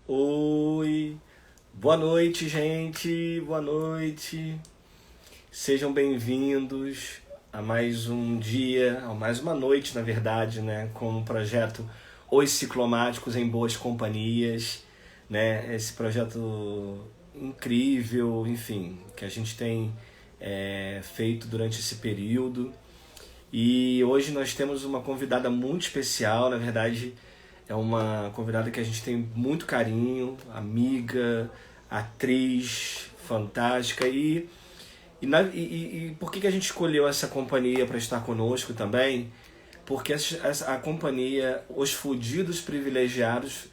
Oi, boa noite, gente, boa noite. Sejam bem-vindos a mais um dia, a mais uma noite, na verdade, né, com o projeto Os Ciclomáticos em Boas Companhias, né, esse projeto incrível, enfim, que a gente tem feito durante esse período. E hoje nós temos uma convidada muito especial, na verdade, é uma convidada que a gente tem muito carinho, amiga, atriz fantástica. E por que a gente escolheu essa companhia para estar conosco também? Porque a companhia Os Fudidos Privilegiados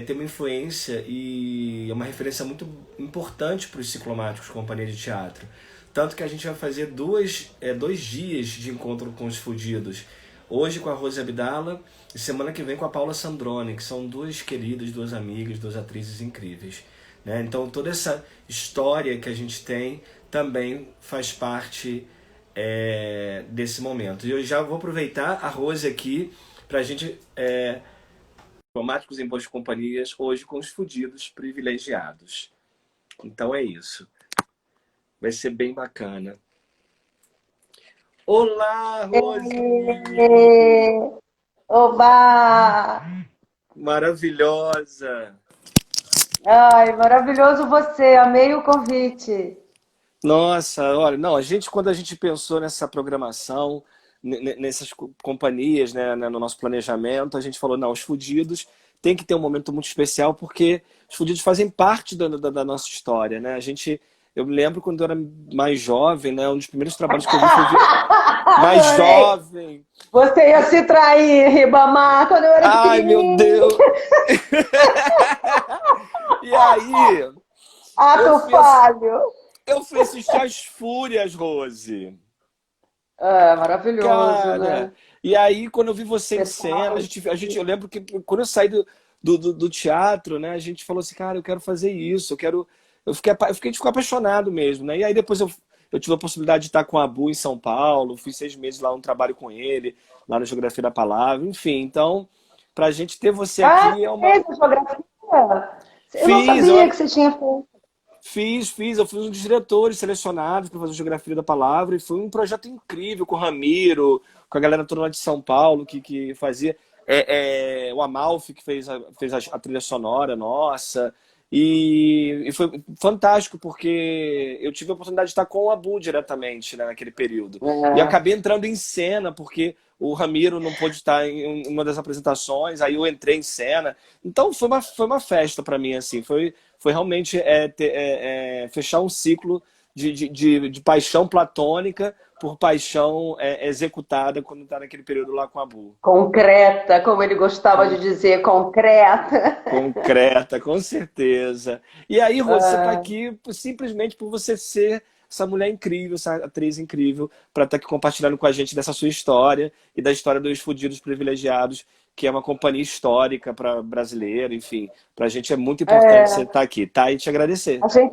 tem uma influência e é uma referência muito importante para os ciclomáticos companhia de teatro. Tanto que a gente vai fazer dois dias de encontro com os fudidos. Hoje com a Rose Abdala e semana que vem com a Paula Sandrone, que são duas queridas, duas amigas, duas atrizes incríveis. Né? Então toda essa história que a gente tem também faz parte desse momento. E eu já vou aproveitar a Rose aqui para a gente diplomáticos em boas companhias, hoje com os fudidos privilegiados. Então é isso. Vai ser bem bacana. Olá, Rose! Oba! Maravilhosa! Ai, maravilhoso você, amei o convite. Nossa, olha, não, quando a gente pensou nessa programação, nessas companhias, né, no nosso planejamento, a gente falou, não, os fudidos tem que ter um momento muito especial, porque os fudidos fazem parte da nossa história, né? Eu me lembro quando eu era mais jovem, né, um dos primeiros trabalhos que eu vi foi mais Adorei! jovem. Você ia se trair, Ribamar, quando eu era Ai, meu pequenininho. Deus! E aí, eu Ato fui, falho. eu fui assistir As Fúrias, Rose. Ah, maravilhoso, Cara, né? e aí quando eu vi você em cena, Especial. eu lembro que quando eu saí do teatro, né, a gente falou assim, cara, eu quero fazer isso, eu fiquei de ficar apaixonado mesmo, né? E aí depois eu tive a possibilidade de estar com a Bu em São Paulo, fiz 6 meses lá um trabalho com ele, lá na Geografia da Palavra, enfim, então, pra gente ter você Ah, aqui é uma. você fez a geografia? Eu não Fiz, sabia eu que você tinha feito. eu fui um dos diretores selecionados para fazer a Geografia da Palavra e foi um projeto incrível com o Ramiro, com a galera toda lá de São Paulo que fazia. O Amalfi que fez a trilha sonora nossa. E foi fantástico porque eu tive a oportunidade de estar com o Abu diretamente, né, naquele período. E É. acabei entrando em cena porque o Ramiro não pôde estar em uma das apresentações, aí eu entrei em cena. Então foi uma festa para mim, assim. Foi realmente fechar um ciclo de paixão platônica por paixão executada quando está naquele período lá com a Bu. Concreta, como ele gostava de Com, dizer, concreta. concreta, com certeza. E aí, Rose, você está Ah, aqui simplesmente por você ser essa mulher incrível, essa atriz incrível, para estar aqui compartilhando com a gente dessa sua história e da história dos Fudidos Privilegiados, que é uma companhia histórica para brasileira, enfim. Para a gente é muito importante você é, estar aqui, tá? E te agradecer. a gente,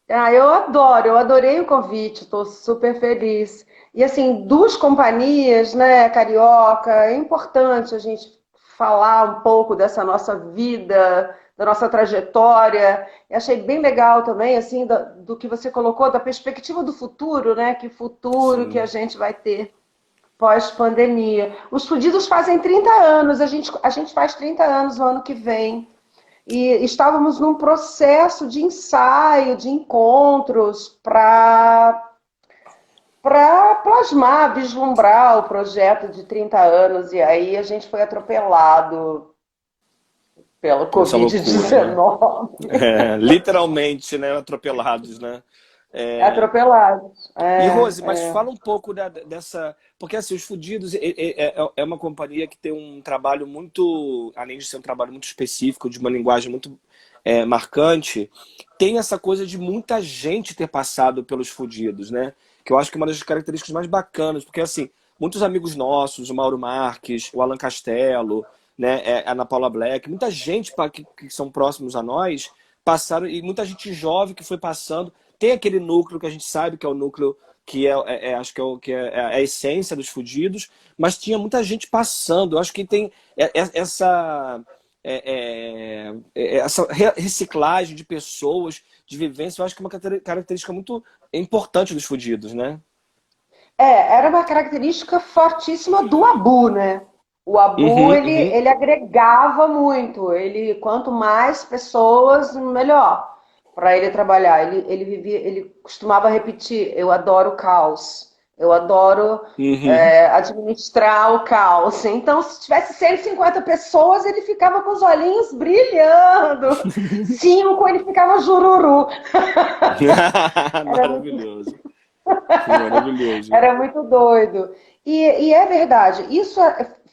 eu adorei o convite, estou super feliz. E assim, duas companhias, né, carioca, é importante a gente falar um pouco dessa nossa vida, da nossa trajetória. E achei bem legal também, assim, do que você colocou, da perspectiva do futuro, né? Que futuro que a Sim. gente vai ter pós-pandemia. Os Fudidos fazem 30 anos, a gente faz 30 anos no ano que vem. E estávamos num processo de ensaio, de encontros para plasmar, vislumbrar o projeto de 30 anos. E aí a gente foi atropelado pelo Por essa loucura, né? Covid-19. Literalmente, né? Atropelados, né? É, Atropelados. E Rose, mas fala um pouco dessa. Porque assim, os Fudidos é uma companhia que tem um trabalho muito. Além de ser um trabalho muito específico, de uma linguagem muito marcante, tem essa coisa de muita gente ter passado pelos Fudidos, né? Que eu acho que é uma das características mais bacanas, porque assim, muitos amigos nossos, o Mauro Marques, o Alan Castelo, né, a Ana Paula Black, muita gente que são próximos a nós passaram, e muita gente jovem que foi passando. Tem aquele núcleo que a gente sabe que é o núcleo que acho que é a essência dos Fudidos, mas tinha muita gente passando. Eu acho que tem essa essa reciclagem de pessoas, de vivência, eu acho que é uma característica muito importante dos Fudidos, né? Era uma característica fortíssima do Abu, né? O Abu, Uhum, uhum. ele agregava muito. Ele, quanto mais pessoas, melhor para ele trabalhar. Ele costumava repetir: eu adoro o caos. Eu adoro Uhum. administrar o caos. Então, se tivesse 150 pessoas, ele ficava com os olhinhos brilhando. 5, ele ficava jururu. Era muito Maravilhoso. Maravilhoso. Era muito doido. E é verdade,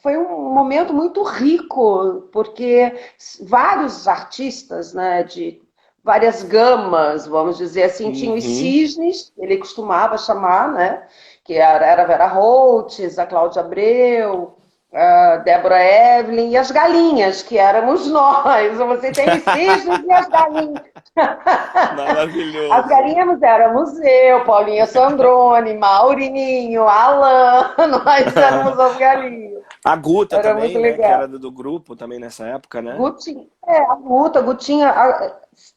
foi um momento muito rico, porque vários artistas, né, de várias gamas, vamos dizer assim, tinham os Uhum. cisnes, ele costumava chamar, né, que era a Vera Holtz, a Cláudia Abreu, a Débora Evelyn e as galinhas, que éramos nós. Você tem os cisnes e as galinhas. As Maravilhoso. galinhas éramos eu, Paulinha Sandrone, Maurinho, Alan, nós éramos as galinhas. A Guta Era muito também, né? Que legal. era do grupo também nessa época, né? Gutinha, a Gutinha,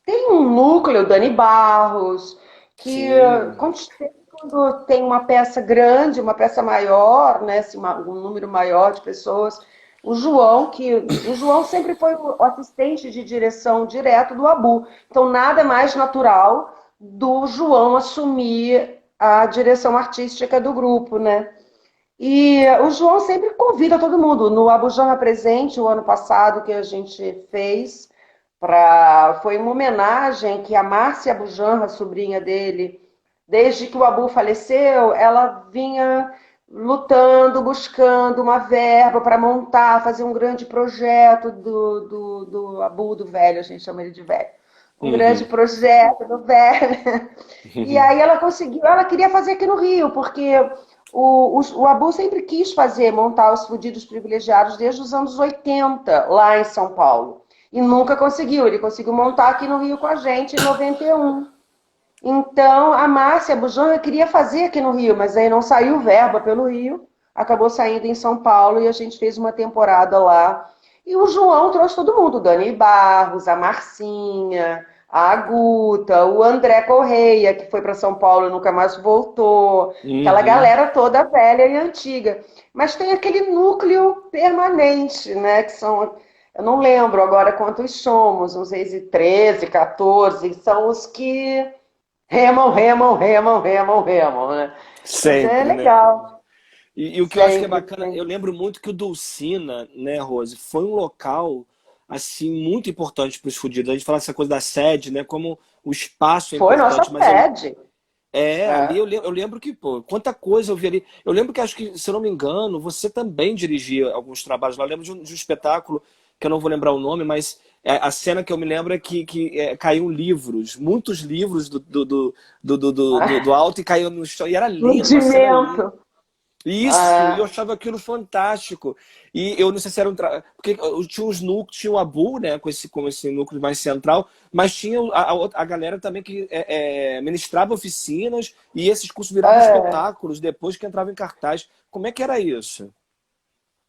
tem um núcleo, Dani Barros, que Sim. quando tem uma peça grande, uma peça maior, né, assim, um número maior de pessoas, o João sempre foi o assistente de direção direto do Abu. Então nada mais natural do João assumir a direção artística do grupo, né? E o João sempre convida todo mundo. No Abujamra Presente, o ano passado, que a gente fez, foi uma homenagem que a Márcia Abujamra, sobrinha dele, desde que o Abu faleceu, ela vinha lutando, buscando uma verba para montar, fazer um grande projeto do Abu, do velho, a gente chama ele de velho. Um grande Uhum. projeto do velho. E aí ela conseguiu, ela queria fazer aqui no Rio, porque o Abu sempre quis montar os Fudidos Privilegiados desde os anos 80, lá em São Paulo. E nunca conseguiu. Ele conseguiu montar aqui no Rio com a gente em 91. Então, a Márcia Bujanra queria fazer aqui no Rio, mas aí não saiu verba pelo Rio. Acabou saindo em São Paulo e a gente fez uma temporada lá. E o João trouxe todo mundo, o Dani Barros, a Marcinha, a Guta, o André Correia, que foi para São Paulo e nunca mais voltou. Aquela Uhum. galera toda velha e antiga. Mas tem aquele núcleo permanente, né? Que são, eu não lembro agora quantos somos, uns 13, 14, são os que remam, remam, remam, remam, remam, né? Mas é Sempre, né? legal. E o que eu acho que é Sempre, bacana, eu sempre. lembro muito que o Dulcina, né, Rose, foi um local assim muito importante para os fudidos. A gente fala essa coisa da sede, né, como o espaço é Foi nossa importante, mas sede. ali É. eu lembro que, pô, quanta coisa eu vi ali. Eu lembro que acho que, se eu não me engano, você também dirigia alguns trabalhos lá. Eu lembro de um espetáculo que eu não vou lembrar o nome, mas a cena que eu me lembro é que caíam livros, muitos livros do alto e caíam no chão. E era lindo, a cena linda. Explodimento. Isso, e eu Ah, achava aquilo fantástico. E eu não sei se era porque eu tinha os núcleos, tinha o Abu, né, com esse núcleo mais central, mas tinha a galera também que ministrava oficinas e esses cursos viravam é. espetáculos depois que entrava em cartaz. Como é que era isso?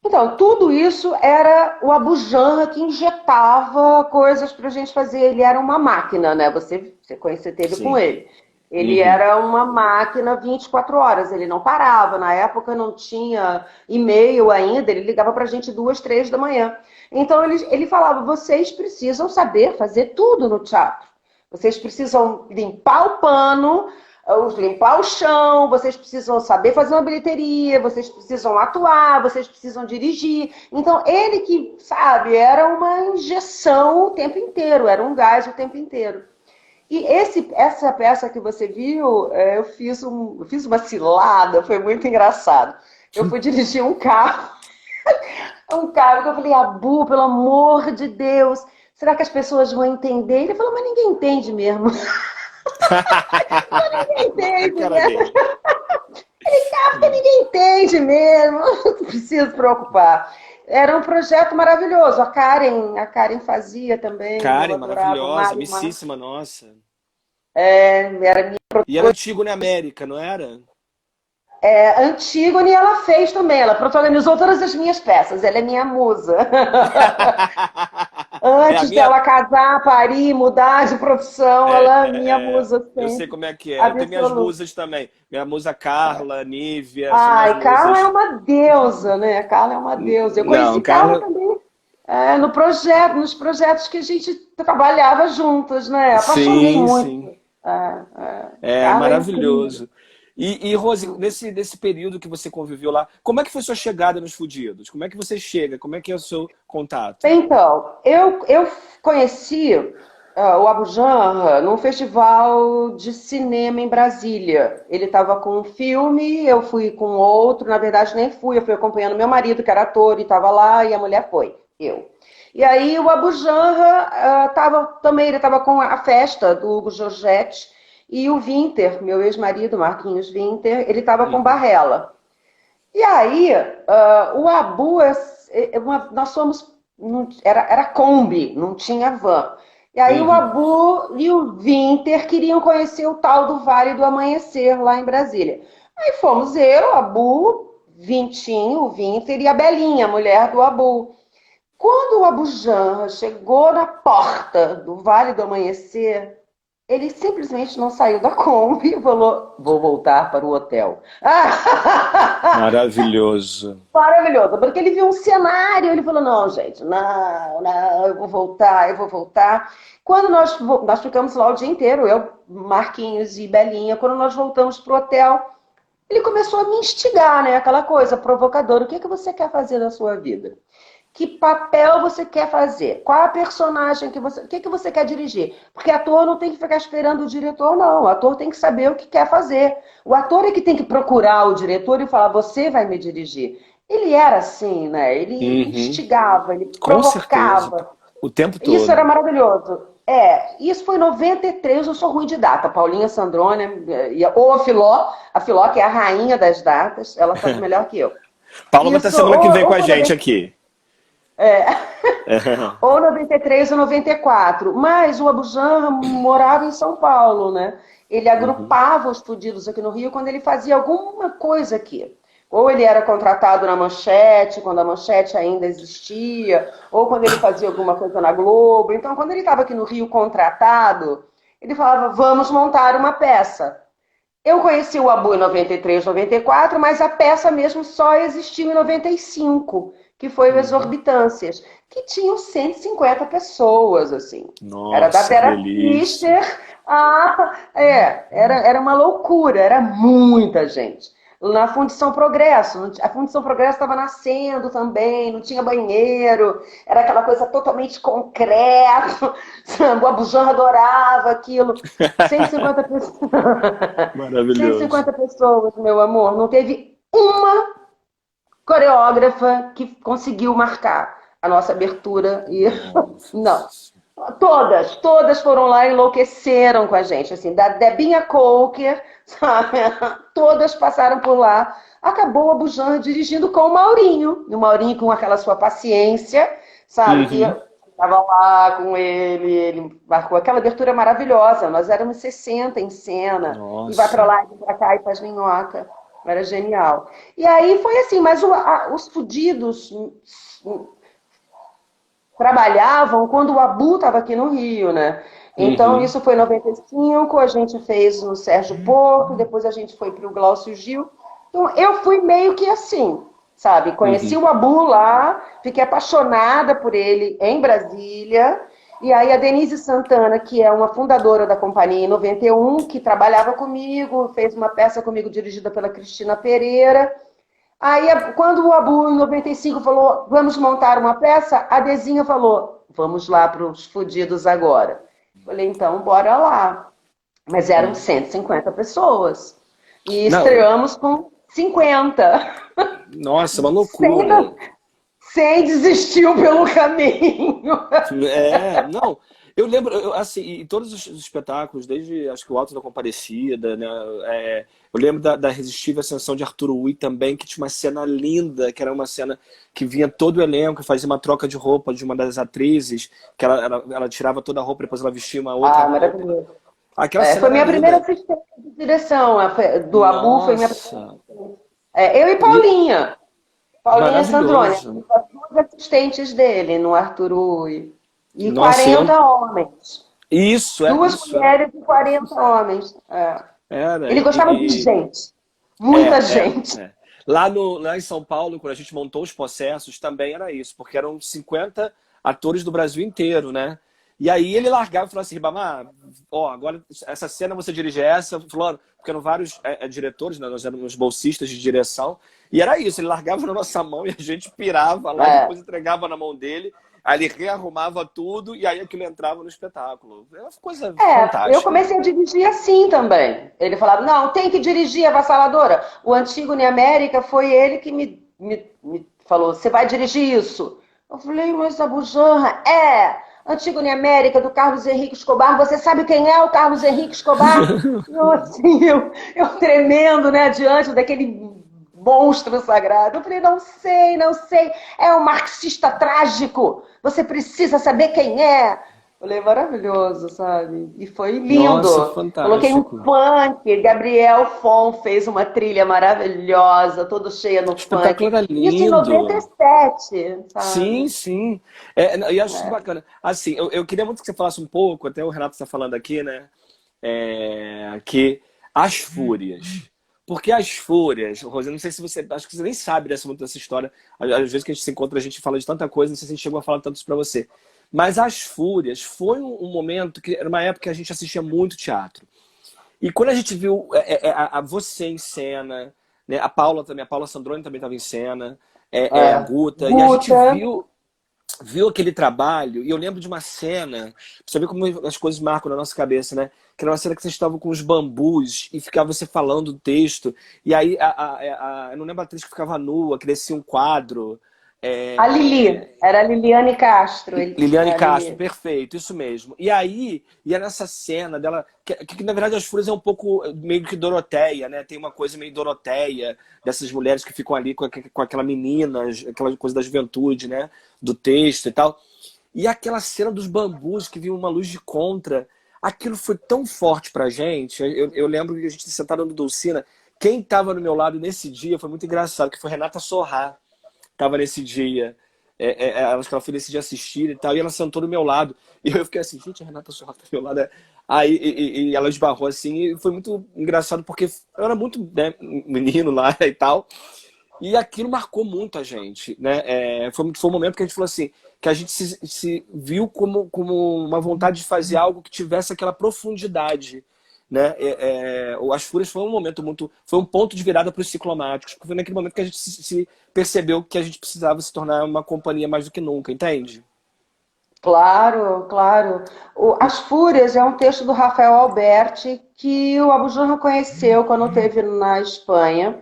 Então, tudo isso era o Abu Janra que injetava coisas para a gente fazer. Ele era uma máquina, né? Você teve com Sim. ele. Ele Uhum. era uma máquina 24 horas, ele não parava. Na época não tinha e-mail ainda, ele ligava para a gente 2, 3 da manhã. Então ele falava: vocês precisam saber fazer tudo no teatro. Vocês precisam limpar o pano, limpar o chão, vocês precisam saber fazer uma bilheteria, vocês precisam atuar, vocês precisam dirigir. Então, ele que, sabe, era uma injeção o tempo inteiro, era um gás o tempo inteiro. E essa peça que você viu, eu fiz uma cilada, foi muito engraçado. Eu fui dirigir um carro que eu falei: Abu, pelo amor de Deus, será que as pessoas vão entender? Ele falou: mas ninguém entende mesmo. Ninguém A entende cara mesmo. dele. Porque ninguém entende mesmo, não preciso se preocupar. Era um projeto maravilhoso. A Karen fazia também, eu Karen, adorava. maravilhosa, Mário, amicíssima nossa. era minha E era antigo na América, não era? Antígone, ela fez também. Ela protagonizou todas as minhas peças. Ela é minha musa. Antes dela casar, parir, mudar de profissão, ela é minha musa eu sei sempre. como é que é. Eu tenho minhas Absoluta. musas também. Minha musa Carla, Nívia, são minhas Ai, Carla é musas. uma deusa, né? Carla é uma deusa. Eu Não, conheci Carla Carla, também no projeto, nos projetos que a gente trabalhava juntas, né? Apaixonei sim, muito. sim. É Carla é incrível. maravilhoso. E Rose, nesse período que você conviveu lá, como é que foi sua chegada nos Fudidos? Como é que você chega? Como é que é o seu contato? Então, eu conheci o Abu Janra num festival de cinema em Brasília. Ele estava com um filme, eu fui com outro. Na verdade, nem fui, eu fui acompanhando meu marido, que era ator, e estava lá, e a mulher foi, eu. E aí o Abu Janra estava também, ele estava com a festa do Hugo Giorgetti, e o Winter, meu ex-marido, Marquinhos Winter, ele estava com Uhum, Barrela. E aí, o Abu, nós fomos, era Kombi, não tinha van. E aí o uhum. Abu e o Winter queriam conhecer o tal do Vale do Amanhecer, lá em Brasília. Aí fomos eu, Abu, Vintinho, o Winter e a Belinha, a mulher do Abu. Quando o Abu Janra chegou na porta do Vale do Amanhecer, ele simplesmente não saiu da Kombi e falou: vou voltar para o hotel. Maravilhoso. Maravilhoso, porque ele viu um cenário, ele falou, não, gente, não, não, eu vou voltar, eu vou voltar. Quando nós ficamos lá o dia inteiro, eu, Marquinhos e Belinha, quando nós voltamos pro hotel, ele começou a me instigar, né? Aquela coisa provocadora, o que que você quer fazer na sua vida? Que papel você quer fazer? Qual a personagem que você... O que que você quer dirigir? Porque ator não tem que ficar esperando o diretor, não. O ator tem que saber o que quer fazer. O ator é que tem que procurar o diretor e falar, você vai me dirigir. Ele era assim, né? Ele Uhum. instigava, ele Com certeza. provocava. O tempo Isso era todo. maravilhoso. Isso foi em 93, eu sou ruim de data. Paulinha Sandrone, ou a Filó, que é a rainha das datas, ela sabe melhor que eu. Paula vai estar Isso, semana que vem ou com a foi gente aqui. ou 93 ou 94. Mas o Abujamra morava em São Paulo, né? Ele Uhum. agrupava os fudidos aqui no Rio quando ele fazia alguma coisa aqui. Ou ele era contratado na Manchete, quando a Manchete ainda existia, ou quando ele fazia alguma coisa na Globo. Então, quando ele estava aqui no Rio contratado, ele falava, vamos montar uma peça. Eu conheci o Abu em 93, 94, mas a peça mesmo só existiu em 95, que foi o Uhum. Exorbitâncias, que tinham 150 pessoas, assim. Era da Nossa, que Vera delícia. Fischer. Era uma loucura, era muita gente. Na Fundição Progresso, a Fundição Progresso estava nascendo também, não tinha banheiro, era aquela coisa totalmente concreto, o Abujamra adorava aquilo. 150 pessoas. Maravilhoso. 150 pessoas, meu amor. Não teve uma coreógrafa que conseguiu marcar a nossa abertura. E não. Nossa. Todas foram lá e enlouqueceram com a gente. Assim, da Debinha Coker, sabe? Todas passaram por lá. Acabou a Bujan dirigindo com o Maurinho. E o Maurinho com aquela sua paciência, sabe? Que Uhum. estava lá com ele marcou aquela abertura maravilhosa. Nós éramos 60 em cena. E vai para Nossa. lá, e para cá, e faz minhoca. Era genial. E aí foi assim, mas os fudidos trabalhavam quando o Abu estava aqui no Rio, né? Então, Uhum. isso foi em 95, a gente fez no Sérgio Porto, depois a gente foi para o Glaucio Gil. Então, eu fui meio que assim, sabe? Conheci Uhum. o Abu lá, fiquei apaixonada por ele em Brasília. E aí a Denise Santana, que é uma fundadora da companhia em 91, que trabalhava comigo, fez uma peça comigo dirigida pela Cristina Pereira. Aí, quando o Abu, em 95, falou, vamos montar uma peça, a Dezinha falou, vamos lá para os fudidos agora. Falei, então, bora lá. Mas eram Uhum. 150 pessoas. E Não, estreamos com 50. nossa, uma Sem, loucura. 100 desistiu pelo caminho. Não. Eu lembro, assim, em todos os espetáculos, desde acho que o Alto da Comparecida, né? Eu lembro da Resistível Ascensão de Arturo Ui também, que tinha uma cena linda, que era uma cena que vinha todo o elenco, fazia uma troca de roupa de uma das atrizes, que ela tirava toda a roupa, depois ela vestia uma outra Ah, roupa. maravilhoso. Aquela cena Foi era minha primeira linda. assistente de direção. Do Abu foi minha primeira Nossa, assistente. Eu e e Paulinha. Paulinha Sandrone, maravilhoso. as duas assistentes dele no Arthur Ui. E Nossa, 40 homens. Isso, Duas isso, mulheres e 40 homens. É. era. Ele gostava de gente. Muita É, é, gente. é. Lá em São Paulo, quando a gente montou os processos, também era isso, porque eram 50 atores do Brasil inteiro, né? E aí ele largava e falava assim, Ribamar, ó, agora essa cena você dirige essa, fulano, porque eram vários diretores, né? Nós éramos bolsistas de direção, e era isso, ele largava na nossa mão e a gente pirava lá e É. depois entregava na mão dele, aí ele rearrumava tudo e aí aquilo entrava no espetáculo. É uma coisa Eu fantástica. comecei a dirigir assim também. Ele falava, não, tem que dirigir Avassaladora. O antigo América foi ele que me falou, você vai dirigir isso. Eu falei, mas Abu Janra, Antígone América, do Carlos Henrique Escobar. Você sabe quem é o Carlos Henrique Escobar? Eu, assim, eu tremendo, né, diante daquele monstro sagrado. Eu falei, não sei, não sei. É um marxista trágico. Você precisa saber quem é. Falei, maravilhoso, sabe? E foi Nossa, lindo. Coloquei um fantástico. funk. Gabriel Fon fez uma trilha maravilhosa, toda cheia no O espetáculo funk. era Isso em lindo. 97, Sim, sabe? sim. E acho isso bacana. Assim, eu queria muito que você falasse um pouco, até o Renato está falando aqui, né? Que as fúrias. Porque as fúrias, Rosana, não sei se você. Acho que você nem sabe muito dessa história. Às vezes que a gente se encontra, a gente fala de tanta coisa, não sei se a gente chegou a falar tanto isso pra você. Mas as fúrias foi um momento que era uma época que a gente assistia muito teatro. E quando a gente viu você em cena, né, a Paula também, a Paula Sandrone também estava em cena, a É. Guta, e a gente Guta. viu aquele trabalho, e eu lembro de uma cena, pra você ver como as coisas marcam na nossa cabeça, né? Que era uma cena que vocês estavam com os bambus e ficava você falando o texto, e aí eu não lembro a atriz que ficava nua, que descia um quadro. A Lili. Era a Liliane Castro. Liliane A Castro, Lili. perfeito, isso mesmo. E aí, e é nessa cena dela, que na verdade as Fúrias é um pouco meio que Doroteia, né? Tem uma coisa meio Doroteia, dessas mulheres que ficam ali com aquela menina, aquela coisa da juventude, né? Do texto e tal. E aquela cena dos bambus que vinha uma luz de contra, aquilo foi tão forte pra gente. Eu lembro que a gente sentado no Dulcina, quem tava no meu lado nesse dia foi muito engraçado, que foi Renata Sorrá, tava nesse dia. Acho que ela foi nesse dia assistir e tal, e ela sentou do meu lado. E eu fiquei assim, gente, a Renata Sorra tá do meu lado. Aí e ela esbarrou assim, e foi muito engraçado, porque eu era muito, né, menino lá e tal. E aquilo marcou muito a gente, né? Foi um momento que a gente falou assim, que a gente se viu como uma vontade de fazer algo que tivesse aquela profundidade, né? As Fúrias foi um momento foi um ponto de virada para os ciclomáticos, porque foi naquele momento que a gente se percebeu que a gente precisava se tornar uma companhia mais do que nunca, entende? Claro, claro. As Fúrias é um texto do Rafael Alberti que o Abu Janra conheceu quando esteve na Espanha.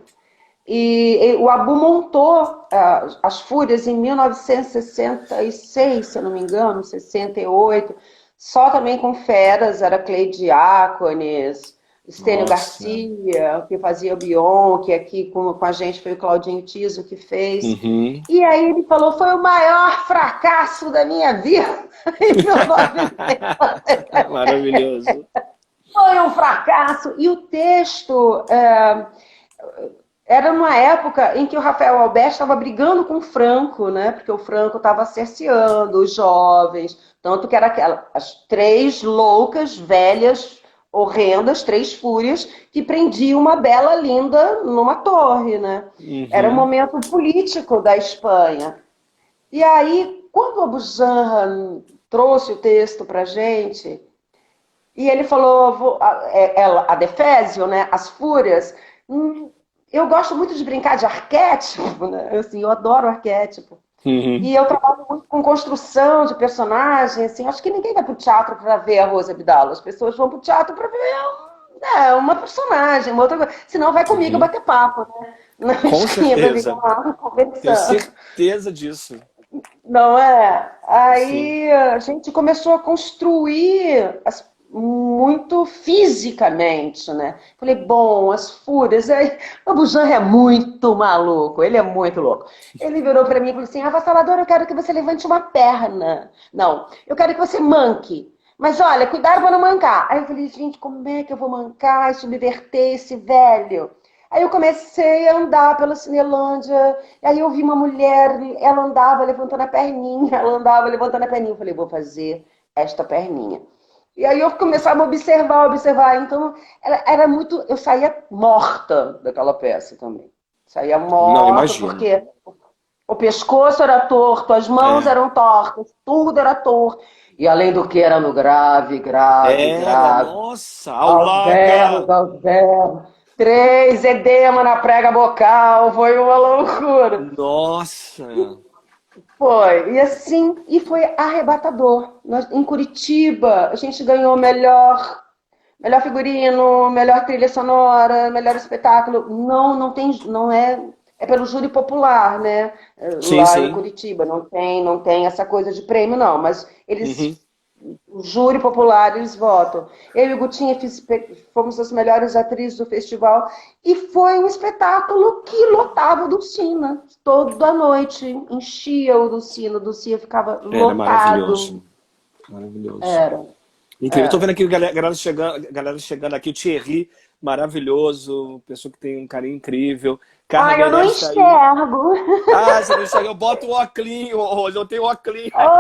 E o Abu montou as Fúrias em 1966, se eu não me engano, 68, só também com feras, era Clay Diácones, Estênio Nossa. Garcia, que fazia o Bion, que aqui com a gente foi o Claudinho Tiso que fez. Uhum. E aí ele falou, foi o maior fracasso da minha vida em 1970. Maravilhoso. Foi um fracasso. E o texto era uma época em que o Rafael Alberti estava brigando com o Franco, né? Porque o Franco estava cerceando os jovens, tanto que era as três loucas, velhas, horrendas, três fúrias, que prendiam uma bela linda numa torre, né? Era um Uhum. momento político da Espanha. E aí, quando o Abu Janra trouxe o texto para a gente, e ele falou, a Defésio, né? As fúrias. Eu gosto muito de brincar de arquétipo, né? Assim, eu adoro arquétipo. Uhum. E eu trabalho muito com construção de personagem, assim, acho que ninguém vai para o teatro para ver a Rosa Abdala, as pessoas vão para o teatro para ver uma personagem, uma outra coisa. Senão vai comigo Uhum. bater papo, né? Na Com esquina para ficar certeza. lá Tenho conversando. certeza disso. Não é? Sim. Aí a gente começou a construir muito fisicamente, né? Falei, bom, as fúrias. Aí, o Bujan é muito maluco, ele é muito louco. Ele virou para mim e falou assim: Avassalador, eu quero que você levante uma perna. Não, eu quero que você manque. Mas olha, cuidado para não mancar. Aí eu falei, gente, como é que eu vou mancar e subverter esse velho? Aí eu comecei a andar pela Cinelândia, aí eu vi uma mulher, ela andava levantando a perninha, ela andava levantando a perninha. Eu falei, vou fazer esta perninha. E aí eu começava a observar, observar. Então, era muito. Eu saía morta daquela peça também. Saía Não, morta, imagino. porque o pescoço era torto, as mãos É. eram tortas, tudo era torto. E além do que era no grave, grave, Era, grave. nossa, Aos berros, aulaga! aos berros. Três edema na prega bocal, foi uma loucura. Nossa! Foi, e assim, e foi arrebatador. Em Curitiba, a gente ganhou melhor figurino, melhor trilha sonora, melhor espetáculo. Não, não tem, não é, é pelo júri popular, né? Sim, Lá em sim. Curitiba não tem essa coisa de prêmio não, mas Uhum. o júri popular, eles votam. Eu e o Gutinha fomos as melhores atrizes do festival e foi um espetáculo que lotava o Dulcina. Toda noite enchia o Dulcina ficava Era lotado. maravilhoso. Maravilhoso. Era, Incrível. Estou vendo era. aqui galera chegando aqui. O Thierry, maravilhoso. Pessoa que tem um carinho incrível. Carla Ai, eu não Meirelles está aí. enxergo. Ah, você não enxerga? Eu boto o óculos, hoje eu tenho óculos. Oh,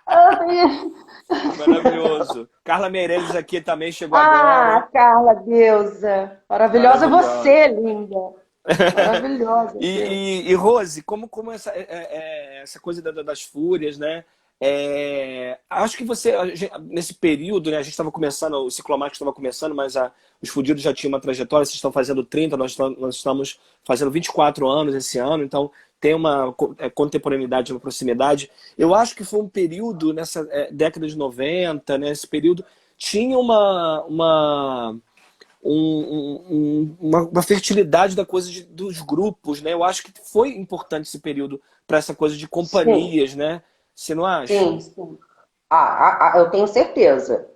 oh, Maravilhoso. Carla Meirelles aqui também chegou agora. ah, Carla, deusa. Maravilhosa Maravilhosa. você, linda. Maravilhosa, Deus. E, Rose, como essa coisa das fúrias, né? Acho que você, nesse período, né? A gente estava começando, o Ciclomático estava começando, mas os Fudidos já tinham uma trajetória, vocês estão fazendo 30, nós estamos fazendo 24 anos esse ano, então tem uma contemporaneidade, uma proximidade. Eu acho que foi um período, nessa década de 90, né? Esse período tinha uma fertilidade da coisa dos grupos, né? Eu acho que foi importante esse período para essa coisa de Sim, companhias, né? Você não acha? sim, sim. Eu tenho certeza.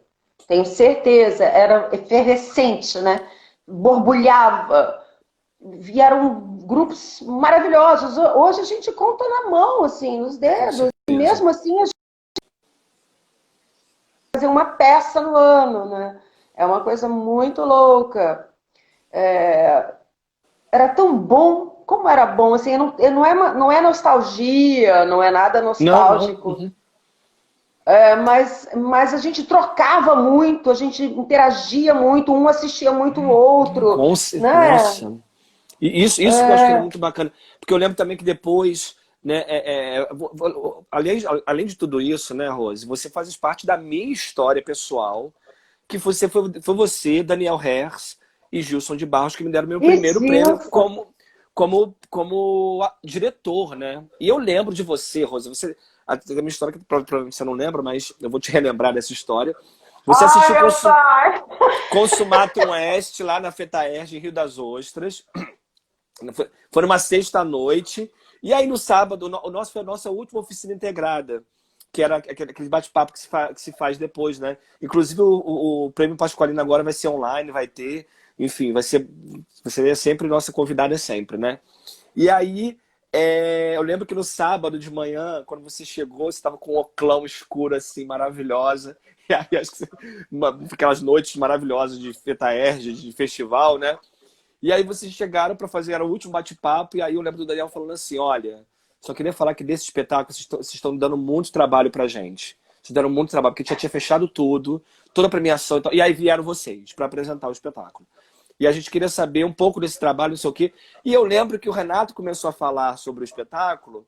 Tenho certeza. Era efervescente, né? Borbulhava. Vieram grupos maravilhosos. Hoje a gente conta na mão, assim, nos Com dedos. E certeza. mesmo assim a gente fazia uma peça no ano, né? É uma coisa muito louca. Era tão bom. Como era bom, assim, não é nostalgia, não é nada Não, não. nostálgico. Uhum. Mas a gente trocava muito, a gente interagia muito, um assistia muito o outro, né? Nossa. E isso que eu acho que era muito bacana. Porque eu lembro também que depois, né, além de tudo isso, né, Rose, você faz parte da minha história pessoal, que foi você, Daniel Hers e Gilson de Barros que me deram meu primeiro prêmio Isso. como diretor, né? E eu lembro de você, Rose, tem uma história que provavelmente você não lembra, mas eu vou te relembrar dessa história. Você Ai, assistiu meu pai! Consumatum Oeste lá na Fetaerj, em Rio das Ostras. Foi numa sexta-noite. E aí no sábado, foi a nossa última oficina integrada, que era aquele bate-papo que se faz depois, né? Inclusive o Prêmio Pasqualino agora vai ser online, vai ter. Enfim, você é sempre nossa convidada, sempre, né? E aí, eu lembro que no sábado de manhã, quando você chegou, você estava com um oclão escuro, assim, maravilhosa. E aí, acho que aquelas noites maravilhosas de Fetaerj, de festival, né? E aí vocês chegaram para fazer, era o último bate-papo, e aí eu lembro do Daniel falando assim, olha, só queria falar que desse espetáculo vocês estão dando muito trabalho pra gente. Vocês deram muito trabalho, porque já tinha fechado tudo, toda a premiação e tal. E aí vieram vocês para apresentar o espetáculo. E a gente queria saber um pouco desse trabalho, não sei o quê. E eu lembro que o Renato começou a falar sobre o espetáculo,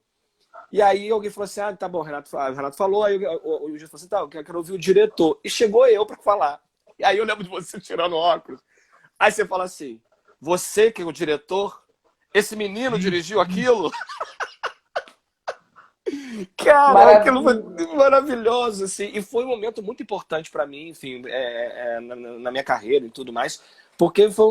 e aí alguém falou assim, tá bom, o Renato falou, aí o Gil falou assim, tá, eu quero ouvir o diretor. E chegou eu para falar. E aí eu lembro de você tirando óculos. Aí você fala assim, você que é o diretor, esse menino dirigiu aquilo? Cara, aquilo foi Maravilha. maravilhoso, assim. E foi um momento muito importante para mim, enfim, na minha carreira e tudo mais. Porque foi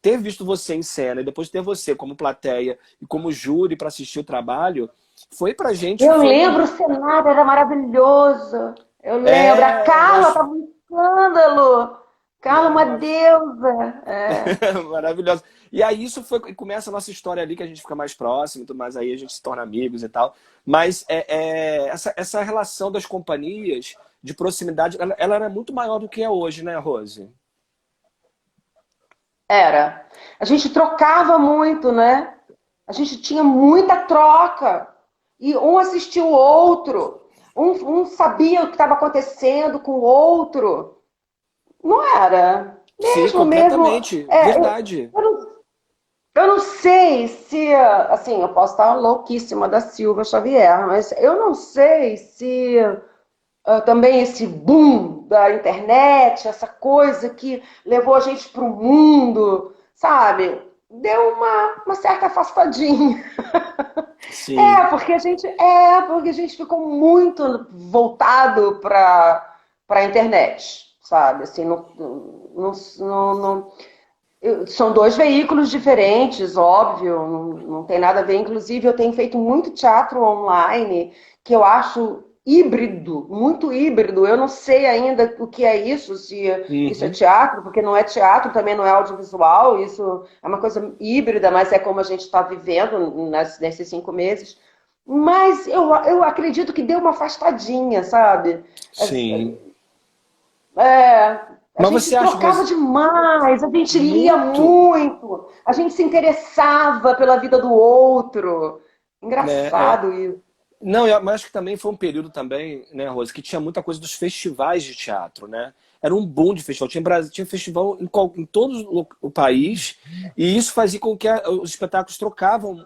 ter visto você em cena e depois ter você como plateia e como júri para assistir o trabalho, foi pra gente, Eu foi uma. lembro, o cenário era maravilhoso. Eu lembro. A É, Carla nós. estava um escândalo. Carla, Não, uma deusa. maravilhoso. E aí começa a nossa história ali, que a gente fica mais próximo, tudo mais aí a gente se torna amigos e tal. Mas essa relação das companhias de proximidade, ela era muito maior do que é hoje, né, Rose? Era. A gente trocava muito, né? A gente tinha muita troca. E um assistia o outro. Um sabia o que estava acontecendo com o outro. Não era. Sim, Mesmo. completamente. Verdade. Eu não sei se, assim, eu posso estar louquíssima da Silva Xavier, mas eu não sei se também esse boom da internet, essa coisa que levou a gente para o mundo, sabe? Deu uma certa afastadinha. Sim. Porque a gente ficou muito voltado para a internet, sabe? Assim, não, são dois veículos diferentes, óbvio, não tem nada a ver. Inclusive, eu tenho feito muito teatro online, que eu acho híbrido, muito híbrido. Eu não sei ainda o que é isso, se isso é Uhum. teatro, porque não é teatro, também não é audiovisual, isso é uma coisa híbrida, mas é como a gente está vivendo nesses 5 meses. Mas eu acredito que deu uma afastadinha, sabe? Sim. É, a Mas gente você acha, trocava Rose, demais, a gente lia muito, muito, a gente se interessava pela vida do outro. né? Engraçado isso. Não, mas acho que também foi um período também, né, Rose, que tinha muita coisa dos festivais de teatro, né? Era um boom de festival. Tinha, Brasil, tinha festival em todo o país, e isso fazia com que os espetáculos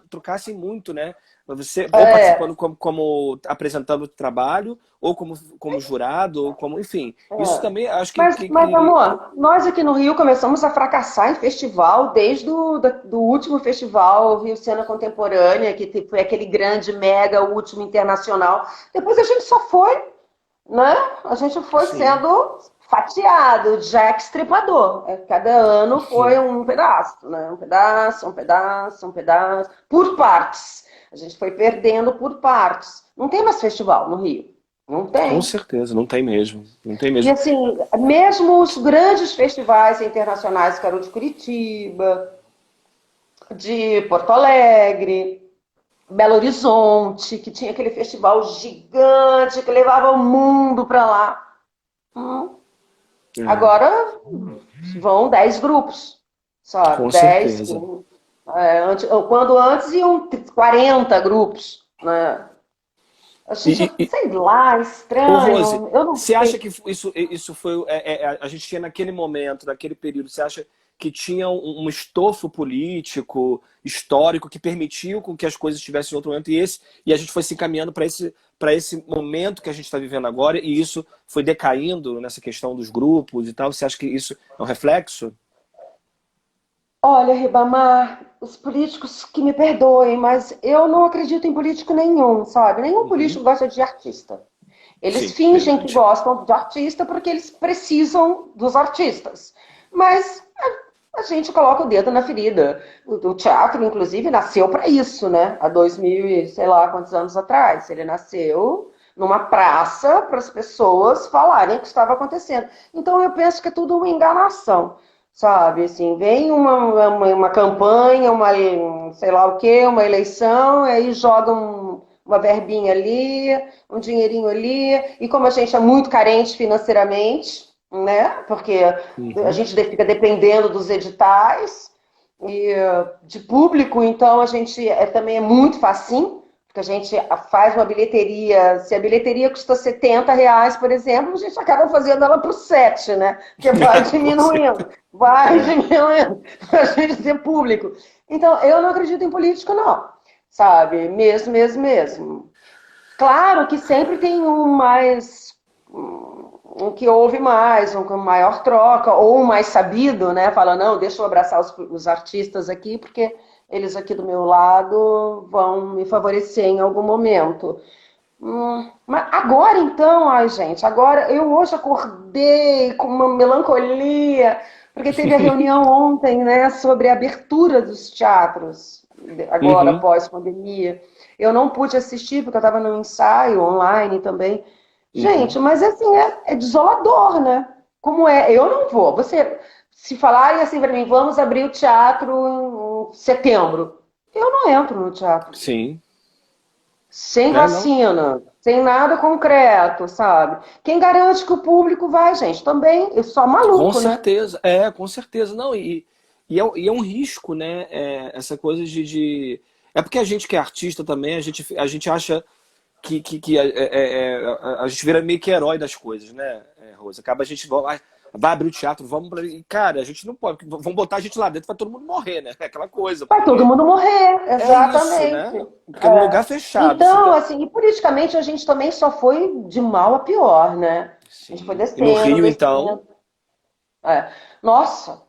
trocassem muito, né? Você, ou É, participando como apresentando o trabalho, ou como jurado, ou como, enfim. Isso é. também acho Mas, amor, nós aqui no Rio começamos a fracassar em festival desde do último festival Rio Cena Contemporânea, que foi aquele grande, mega, último internacional. Depois a gente só foi, né? A gente foi sim. sendo fatiado, Jack Estripador. Cada ano foi um pedaço, né? Um pedaço, um pedaço, um pedaço, por partes. A gente foi perdendo por partes. Não tem mais festival no Rio. Não Com tem. certeza, não tem mesmo. Não tem E mesmo. assim, mesmo os grandes festivais internacionais, que eram de Curitiba, de Porto Alegre, Belo Horizonte, que tinha aquele festival gigante que levava o mundo para lá. Hum, É, Agora vão 10 grupos, sabe? com 10. certeza. Quando antes iam 40 grupos, né? A gente, E, sei lá, Ô, Rose, estranho, eu não você acha sei. que isso foi. A gente tinha naquele momento, naquele período, você acha que tinha um estofo político, histórico, que permitiu com que as coisas estivessem em outro momento, e a gente foi se encaminhando para esse momento que a gente está vivendo agora, e isso foi decaindo nessa questão dos grupos e tal? Você acha que isso é um reflexo? Olha, Ribamar, os políticos que me perdoem, mas eu não acredito em político nenhum, sabe? Nenhum Uhum. político gosta de artista. Eles Sim, fingem que verdade. gostam de artista porque eles precisam dos artistas. Mas a gente coloca o dedo na ferida. O teatro, inclusive, nasceu para isso, né? Há 2000 e sei lá quantos anos atrás. Ele nasceu numa praça para as pessoas falarem o que estava acontecendo. Então eu penso que é tudo uma enganação, sabe? Assim, vem uma campanha, sei lá o quê, uma eleição, aí jogam uma verbinha ali, um dinheirinho ali, e como a gente é muito carente financeiramente, né? Porque a Uhum. gente fica dependendo dos editais e de público, então a gente também é muito facinho, porque a gente faz uma bilheteria, se a bilheteria custa R$ 70, por exemplo, a gente acaba fazendo ela por 7, né? Porque Com certeza. vai É. diminuindo, para a gente ter público. Então, eu não acredito em político, não, sabe? Mesmo, mesmo, mesmo. Claro que sempre tem um que ouve mais, um com maior troca, ou um mais sabido, né? Fala, não, deixa eu abraçar os artistas aqui, porque eles aqui do meu lado vão me favorecer em algum momento. Mas agora então, ai gente, agora eu hoje acordei com uma melancolia, porque teve a reunião ontem, né, sobre a abertura dos teatros, agora Uhum. após pandemia. Eu não pude assistir porque eu estava no ensaio online também. Gente, Uhum. mas assim, é desolador, né? Como é? Eu não vou. Você, se falarem assim para mim, vamos abrir o teatro em setembro, eu não entro no teatro. Sim. Sem É, não? vacina, sem nada concreto, sabe? Quem garante que o público vai, gente? Também, é só Com maluco, né? certeza, com certeza. Não, E é um risco, né? Essa coisa de. É porque a gente que é artista também, a gente acha que a gente vira meio que herói das coisas, né, Rosa? Acaba a gente vai abrir o teatro, vamos pra... E, cara, a gente não pode, vão botar a gente lá dentro, vai todo mundo morrer, né? É aquela coisa, Vai todo porque mundo morrer, é isso, exatamente. né? Porque é um lugar fechado. Então, assim, e politicamente a gente também só foi de mal a pior, né? A gente foi Sim. E no descendo, Rio, então. descendo. É. Nossa,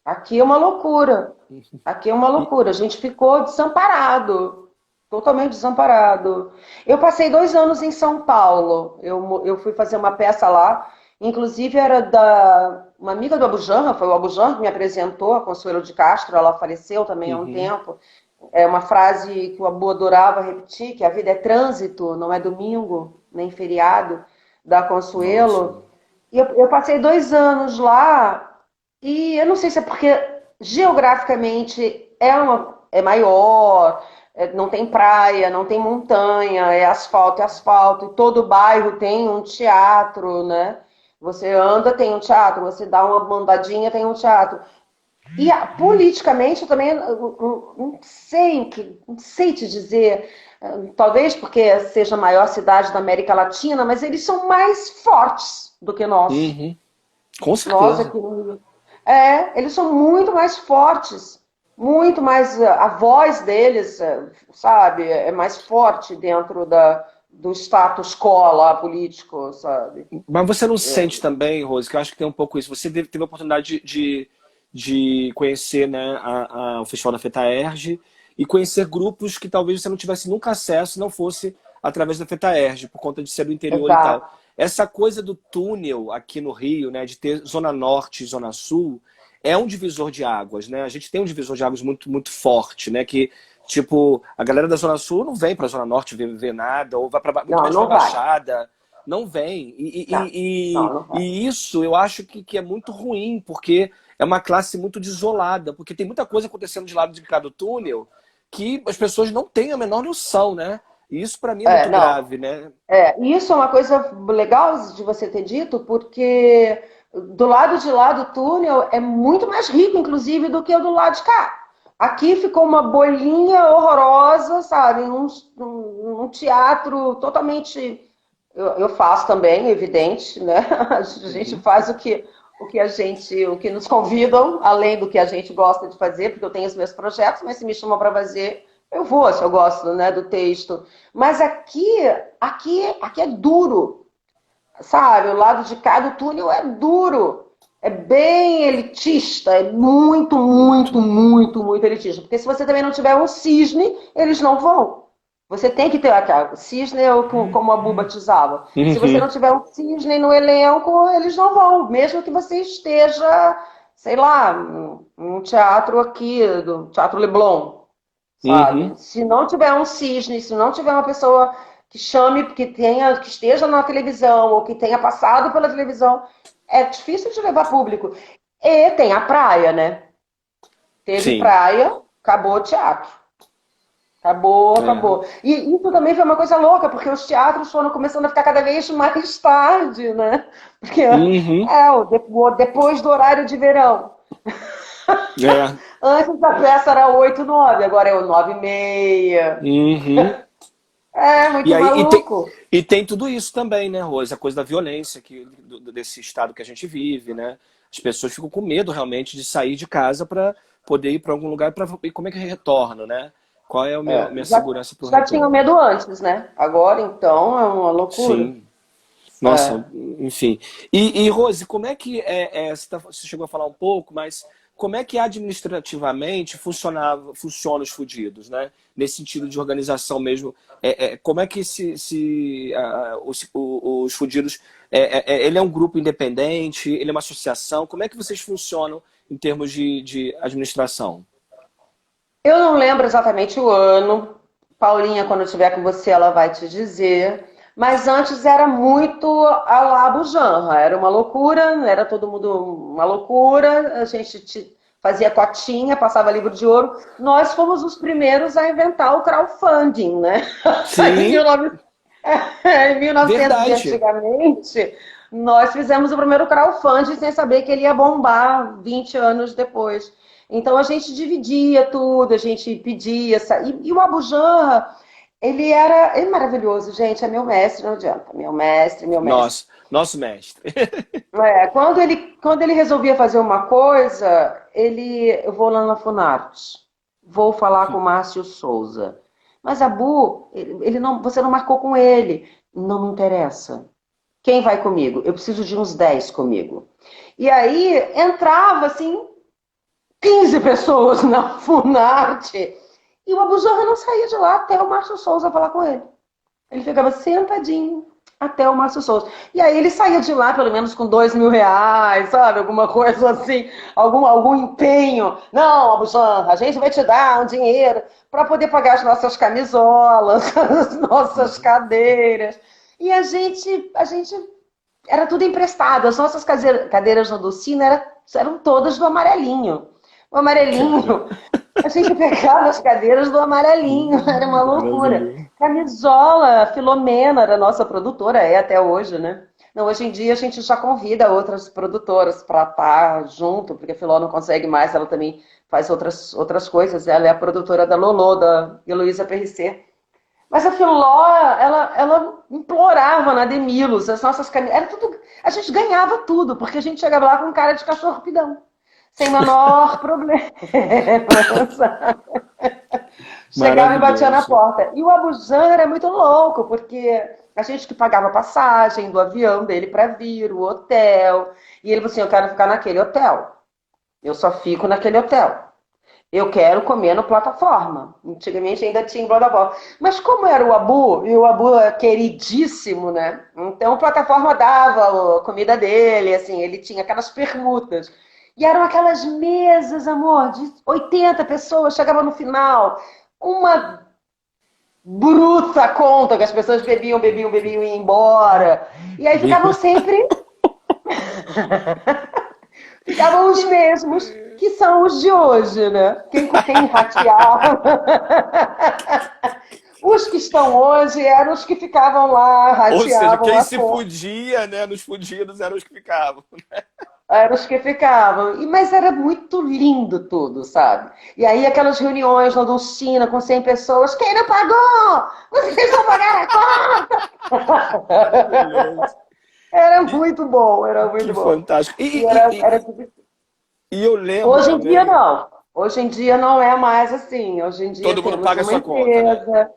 aqui é uma loucura. Aqui é uma E... loucura. A gente ficou desamparado, totalmente desamparado. Eu passei 2 anos em São Paulo. Eu fui fazer uma peça lá. Inclusive era da uma amiga do Abujamra, foi o Abujamra que me apresentou, a Consuelo de Castro. Ela faleceu também há um Uhum. tempo. É uma frase que o Abu adorava repetir, que a vida é trânsito, não é domingo, nem feriado, da Consuelo. Ótimo. E eu passei 2 anos lá e eu não sei se é porque geograficamente é maior, não tem praia, não tem montanha, é asfalto, e todo bairro tem um teatro, né? Você anda, tem um teatro, você dá uma mandadinha, tem um teatro. E politicamente eu também não sei não sei te dizer, talvez porque seja a maior cidade da América Latina, mas eles são mais fortes do que nós. Uhum. Com Nós certeza. aqui no Rio. Eles são muito mais fortes, muito mais. A voz deles, sabe, é mais forte dentro do status quo lá político, sabe? Mas você não sente também, Rose, que eu acho que tem um pouco isso. Você teve a oportunidade de conhecer, né, o Festival da FETAERJ e conhecer grupos que talvez você não tivesse nunca acesso, não fosse através da FETAERJ, por conta de ser do interior e tal. Exato. Essa coisa do túnel aqui no Rio, né, de ter Zona Norte e Zona Sul, é um divisor de águas, né? A gente tem um divisor de águas muito, muito forte, né? Que, tipo, a galera da Zona Sul não vem pra Zona Norte ver nada, ou vai muito Não, mais pra não vai. Baixada. Não vem. Não, não vai. E isso eu acho que é muito ruim, porque é uma classe muito desolada, porque tem muita coisa acontecendo de lado de cá do túnel que as pessoas não têm a menor noção, né? E isso para mim é muito Não. grave, né? E isso é uma coisa legal de você ter dito, porque do lado de lá do túnel é muito mais rico, inclusive, do que o do lado de cá. Aqui ficou uma bolinha horrorosa, sabe? Um teatro totalmente. Eu faço também, evidente, né? A gente Uhum. faz o que nos convidam, além do que a gente gosta de fazer, porque eu tenho os meus projetos, mas se me chamam para fazer, eu vou, se eu gosto, né, do texto. Mas aqui é duro, sabe? O lado de cá do túnel é duro. É bem elitista, é muito, muito, Muito. muito, muito elitista. Porque se você também não tiver um cisne, eles não vão. Você tem que ter aquela. Cisne é como a Bu batizava. Se você não Uhum. tiver um cisne no elenco, eles não vão. Mesmo que você esteja, sei lá, num teatro aqui, do Teatro Leblon, sabe? Uhum. Se não tiver um cisne, se não tiver uma pessoa que chame, que esteja na televisão ou que tenha passado pela televisão, é difícil de levar público. E tem a praia, né? Teve Sim. praia, acabou o teatro. Acabou, É. acabou. E isso também foi uma coisa louca, porque os teatros foram começando a ficar cada vez mais tarde, né? Porque Uhum. depois do horário de verão. É. Antes a peça era 8, 9, agora é o 9 e meia. Uhum. É E muito aí, maluco. e tem tudo isso também, né, Rose? A coisa da violência desse estado que a gente vive, né? As pessoas ficam com medo realmente de sair de casa para poder ir para algum lugar para e como é que eu retorno, né? Qual é a minha Já, segurança para o já tinham retorno? medo antes, né? Agora, então, é uma loucura. Sim. Nossa, enfim. Rose, como é que você chegou a falar um pouco, mas como é que administrativamente funciona os fudidos, né? Nesse sentido de organização mesmo, como é que os fudidos, ele é um grupo independente, ele é uma associação, como é que vocês funcionam em termos de administração? Eu não lembro exatamente o ano. Paulinha, quando eu estiver com você, ela vai te dizer. Mas antes era muito a la Bujanra. Era uma loucura, era todo mundo uma loucura. A gente fazia cotinha, passava livro de ouro. Nós fomos os primeiros a inventar o crowdfunding, né? Em Sim, 1900, em 1900 e verdade. antigamente, nós fizemos o primeiro crowdfunding sem saber que ele ia bombar 20 anos depois. Então a gente dividia tudo, a gente pedia. E o Abu Janra, ele é maravilhoso, gente, é meu mestre, não adianta. Meu mestre, meu mestre. Nosso mestre. Quando ele resolvia fazer uma coisa, eu vou lá na Funarte, vou falar com o Márcio Souza. Mas Abu, ele não, você não marcou com ele. Não me interessa. Quem vai comigo? Eu preciso de uns 10 comigo. E aí entrava assim 15 pessoas na Funarte e o Abu Janra não saía de lá até o Márcio Souza falar com ele. Ele ficava sentadinho até o Márcio Souza. E aí ele saía de lá pelo menos com R$ 2.000, sabe? Alguma coisa assim, algum empenho. Não, Abu Janra, a gente vai te dar um dinheiro para poder pagar as nossas camisolas, as nossas cadeiras. E a gente era tudo emprestado. As nossas cadeiras no Docina eram todas do amarelinho. O amarelinho, a gente pegava as cadeiras do amarelinho, era uma loucura. Camisola, Filomena era nossa produtora, é até hoje, né? Não, hoje em dia a gente já convida outras produtoras para estar junto, porque a Filó não consegue mais, ela também faz outras coisas. Ela é a produtora da Lolô, da Heloísa PRC. Mas a Filó, ela implorava na Demilos, as nossas camisas. Era tudo, a gente ganhava tudo, porque a gente chegava lá com cara de cachorro pidão. Sem menor problema. Chegava e batia na porta. E o Abu Janra era muito louco, porque a gente que pagava a passagem do avião dele para vir, o hotel. E ele falou assim: eu quero ficar naquele hotel. Eu só fico naquele hotel. Eu quero comer no plataforma. Antigamente ainda tinha plataforma. Mas como era o Abu, e o Abu é queridíssimo, né? Então a plataforma dava a comida dele, assim, ele tinha aquelas permutas. E eram aquelas mesas, amor, de 80 pessoas, chegava no final, uma bruta conta que as pessoas bebiam e iam embora. E aí ficavam sempre. Ficavam os mesmos, que são os de hoje, né? Quem rateava. Os que estão hoje eram os que ficavam lá, rateavam. Ou seja, quem se podia, né? Nos fudidos eram os que ficavam. Eram os que ficavam. Mas era muito lindo tudo, sabe? E aí aquelas reuniões na Dulcina com 100 pessoas. Quem não pagou? Vocês não pagaram a conta! Era muito bom, era muito bom. Fantástico. E eu lembro Hoje em também... dia não. Hoje em dia não é mais assim. Hoje em dia todo mundo paga a sua conta, né?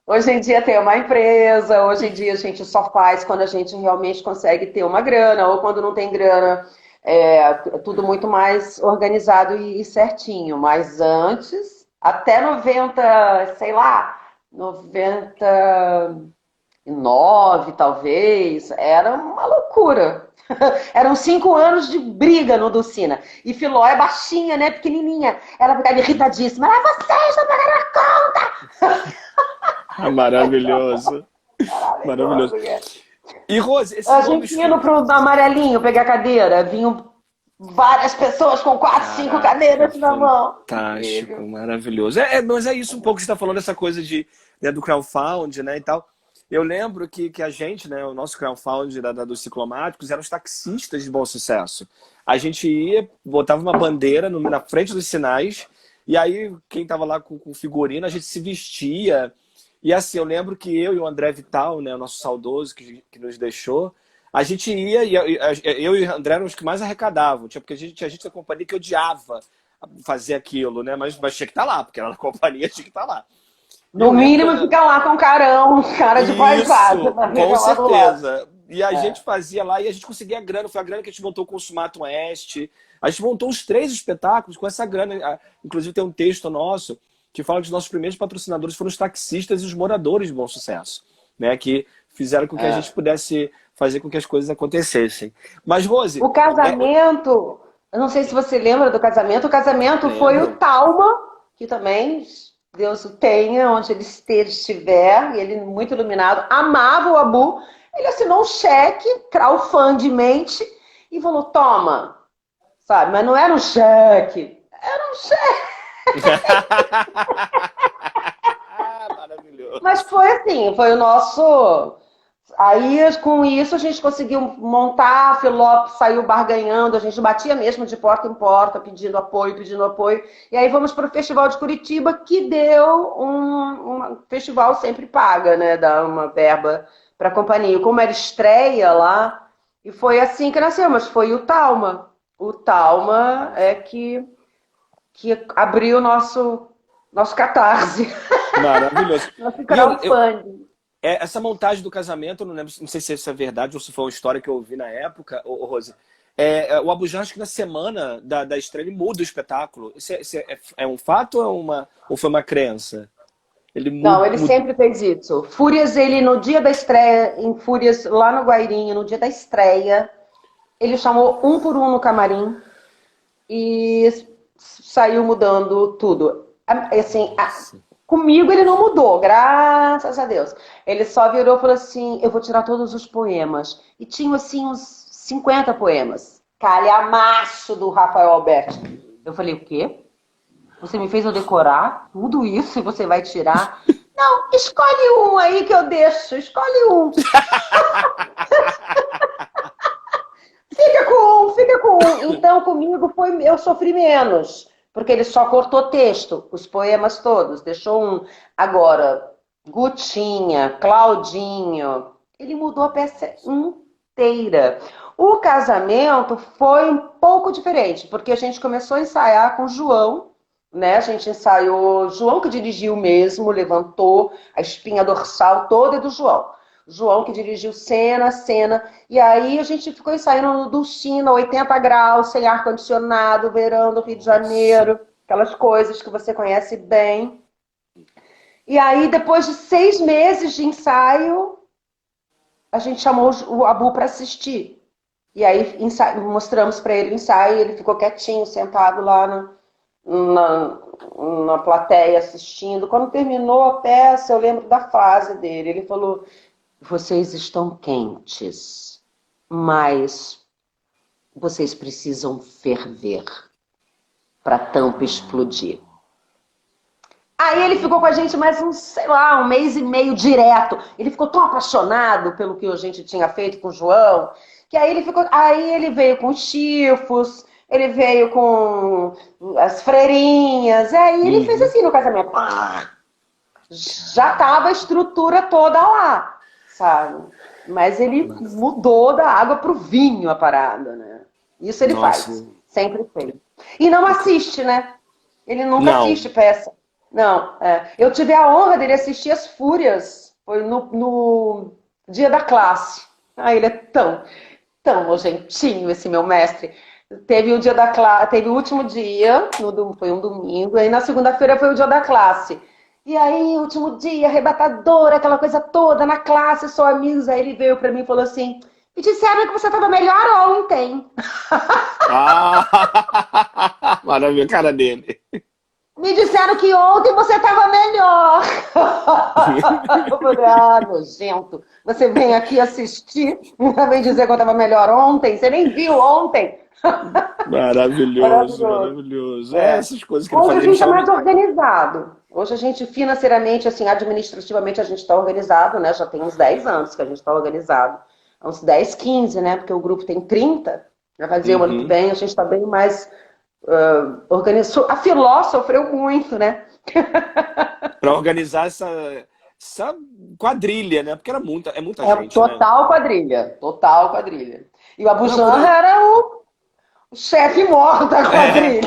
Hoje em dia tem uma empresa, hoje em dia a gente só faz quando a gente realmente consegue ter uma grana, ou quando não tem grana, é tudo muito mais organizado e certinho. Mas antes, até 90, sei lá, 99 talvez, era uma loucura. Eram 5 anos de briga no Docina. E Filó é baixinha, né? Pequenininha. Ela ficava irritadíssima. Vocês não pagaram a conta! Maravilhoso. Maravilhoso. E Rose, esse a gente ia pro amarelinho pegar cadeira. Vinham várias pessoas com 4, 5 cadeiras na mão. Fantástico, maravilhoso. Mas é isso um pouco que você está falando, essa coisa do crowdfunding, né, e tal. Eu lembro que a gente, né, o nosso crowdfunding dos ciclomáticos eram os taxistas de Bom Sucesso. A gente ia, botava uma bandeira na frente dos sinais, e aí quem estava lá com figurino, a gente se vestia. E assim, eu lembro que eu e o André Vital, né, o nosso saudoso que nos deixou, a gente ia, e eu e o André eram os que mais arrecadavam, porque tinha gente da companhia que odiava fazer aquilo, né, mas tinha que estar lá, porque era na companhia, tinha que estar lá. No mínimo, ficar lá com um carão, cara de paisagem. Com certeza. E a gente fazia lá e a gente conseguia grana. Foi a grana que a gente montou o Consumato Oeste. A gente montou os 3 espetáculos com essa grana. Inclusive tem um texto nosso que fala que os nossos primeiros patrocinadores foram os taxistas e os moradores de Bom Sucesso, né? Que fizeram com que a gente pudesse fazer com que as coisas acontecessem. Mas, Rose... O casamento... Eu não sei se você lembra do casamento. O casamento foi o Talma, que também... Deus o tenha, onde ele estiver, e ele muito iluminado, amava o Abu. Ele assinou um cheque, crowdfundmente, e falou, toma, sabe? Mas não era um cheque, era um cheque. Maravilhoso. Mas foi assim, foi o nosso... Aí, com isso, a gente conseguiu montar, a Filó saiu barganhando, a gente batia mesmo de porta em porta, pedindo apoio, pedindo apoio. E aí vamos para o Festival de Curitiba, que deu um festival sempre paga, né? Dá uma verba para a companhia. Como era estreia lá, e foi assim que nasceu, mas foi o Talma. O Talma é que abriu o nosso catarse, Maravilhoso. nosso E crowdfunding. essa montagem do casamento, eu não lembro, não sei se isso é verdade ou se foi uma história que eu ouvi na época, Rose. O Abujam, acho que na semana da estreia, ele muda o espetáculo. Isso é um fato ou foi uma crença? Ele Não, ele sempre fez isso. Fúrias, ele no dia da estreia, em Fúrias, lá no Guairinho, no dia da estreia, ele chamou um por um no camarim e saiu mudando tudo. Assim, comigo ele não mudou, graças a Deus. Ele só virou e falou assim, eu vou tirar todos os poemas. E tinha, assim, uns 50 poemas. Calhamaço do Rafael Alberti. Eu falei, o quê? Você me fez eu decorar tudo isso e você vai tirar? Não, escolhe um aí que eu deixo. Escolhe um. Fica com um, fica com um. Então, comigo eu sofri menos. Porque ele só cortou texto, os poemas todos. Deixou um. Agora, Gutinha, Claudinho. Ele mudou a peça inteira. O casamento foi um pouco diferente. Porque a gente começou a ensaiar com o João. Né? A gente ensaiou, João que dirigiu mesmo, levantou a espinha dorsal toda do João. João que dirigiu cena, e aí a gente ficou ensaiando no Dulcina, 80 graus, sem ar-condicionado, verão do Rio de Janeiro, aquelas coisas que você conhece bem. E aí, depois de 6 meses de ensaio, a gente chamou o Abu para assistir. E aí mostramos para ele o ensaio, ele ficou quietinho, sentado lá na plateia assistindo. Quando terminou a peça, eu lembro da frase dele. Ele falou, vocês estão quentes, mas vocês precisam ferver para a tampa explodir. Aí ele ficou com a gente mais sei lá, 1 mês e meio direto. Ele ficou tão apaixonado pelo que a gente tinha feito com o João, que aí ele veio com os chifos, ele veio com as freirinhas, aí ele fez assim no casamento. Já tava a estrutura toda lá, sabe? Mas ele mudou da água pro vinho a parada, né? Isso ele faz, sempre fez. E não assiste, né? Ele nunca assiste peça. Não, eu tive a honra dele assistir as Fúrias, foi no dia da classe. Ele é tão nojentinho, esse meu mestre. Teve o dia da classe, teve o último dia, foi um domingo, aí na segunda-feira foi o dia da classe. E aí, último dia, arrebatador, aquela coisa toda, na classe, só amigos. Aí ele veio pra mim e falou assim, me disseram que você tava melhor ontem. Maravilha, cara dele. Me disseram que ontem você tava melhor. Eu falei, nojento. Você vem aqui assistir, vem dizer que eu tava melhor ontem, você nem viu ontem. Maravilhoso. Essas coisas que ele fazia. Hoje a gente é mais organizado. Hoje a gente, financeiramente, assim, administrativamente, a gente está organizado, né? Já tem uns 10 anos que a gente está organizado. Uns 10, 15, né? Porque o grupo tem 30. Vai fazer o ano que vem, a gente está bem mais organizado. A Filó sofreu muito, né? Para organizar essa quadrilha, né? Porque é muita gente, total, né? Total quadrilha. E o Abujam era o chefe mor da quadrilha.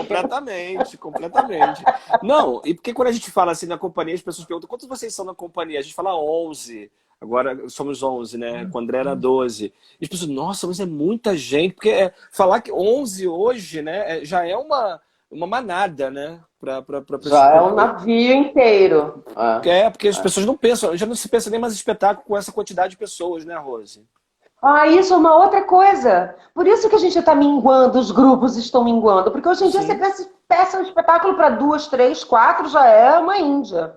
Completamente. Não, e porque quando a gente fala assim na companhia, as pessoas perguntam, quantos vocês são na companhia? A gente fala 11, agora somos 11, né? Com o André era 12. E as pessoas, nossa, mas é muita gente. Porque falar que 11 hoje, né, já é uma manada, né? Já é um navio inteiro. Porque as pessoas não pensam, já não se pensa nem mais em espetáculo com essa quantidade de pessoas, né, Rose? Isso é uma outra coisa. Por isso que a gente está minguando, os grupos estão minguando. Porque hoje em dia você peça um espetáculo para 2, 3, 4, já é uma Índia.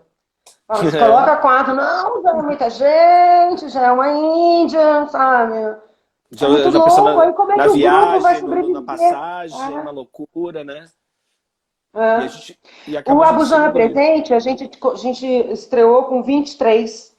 Você coloca 4, não, já é muita gente, já é uma Índia, sabe? Já pensando aí como é na que o viagem, grupo vai sobreviver? na passagem, uma loucura, né? O Abujam é Presente, a gente estreou com 23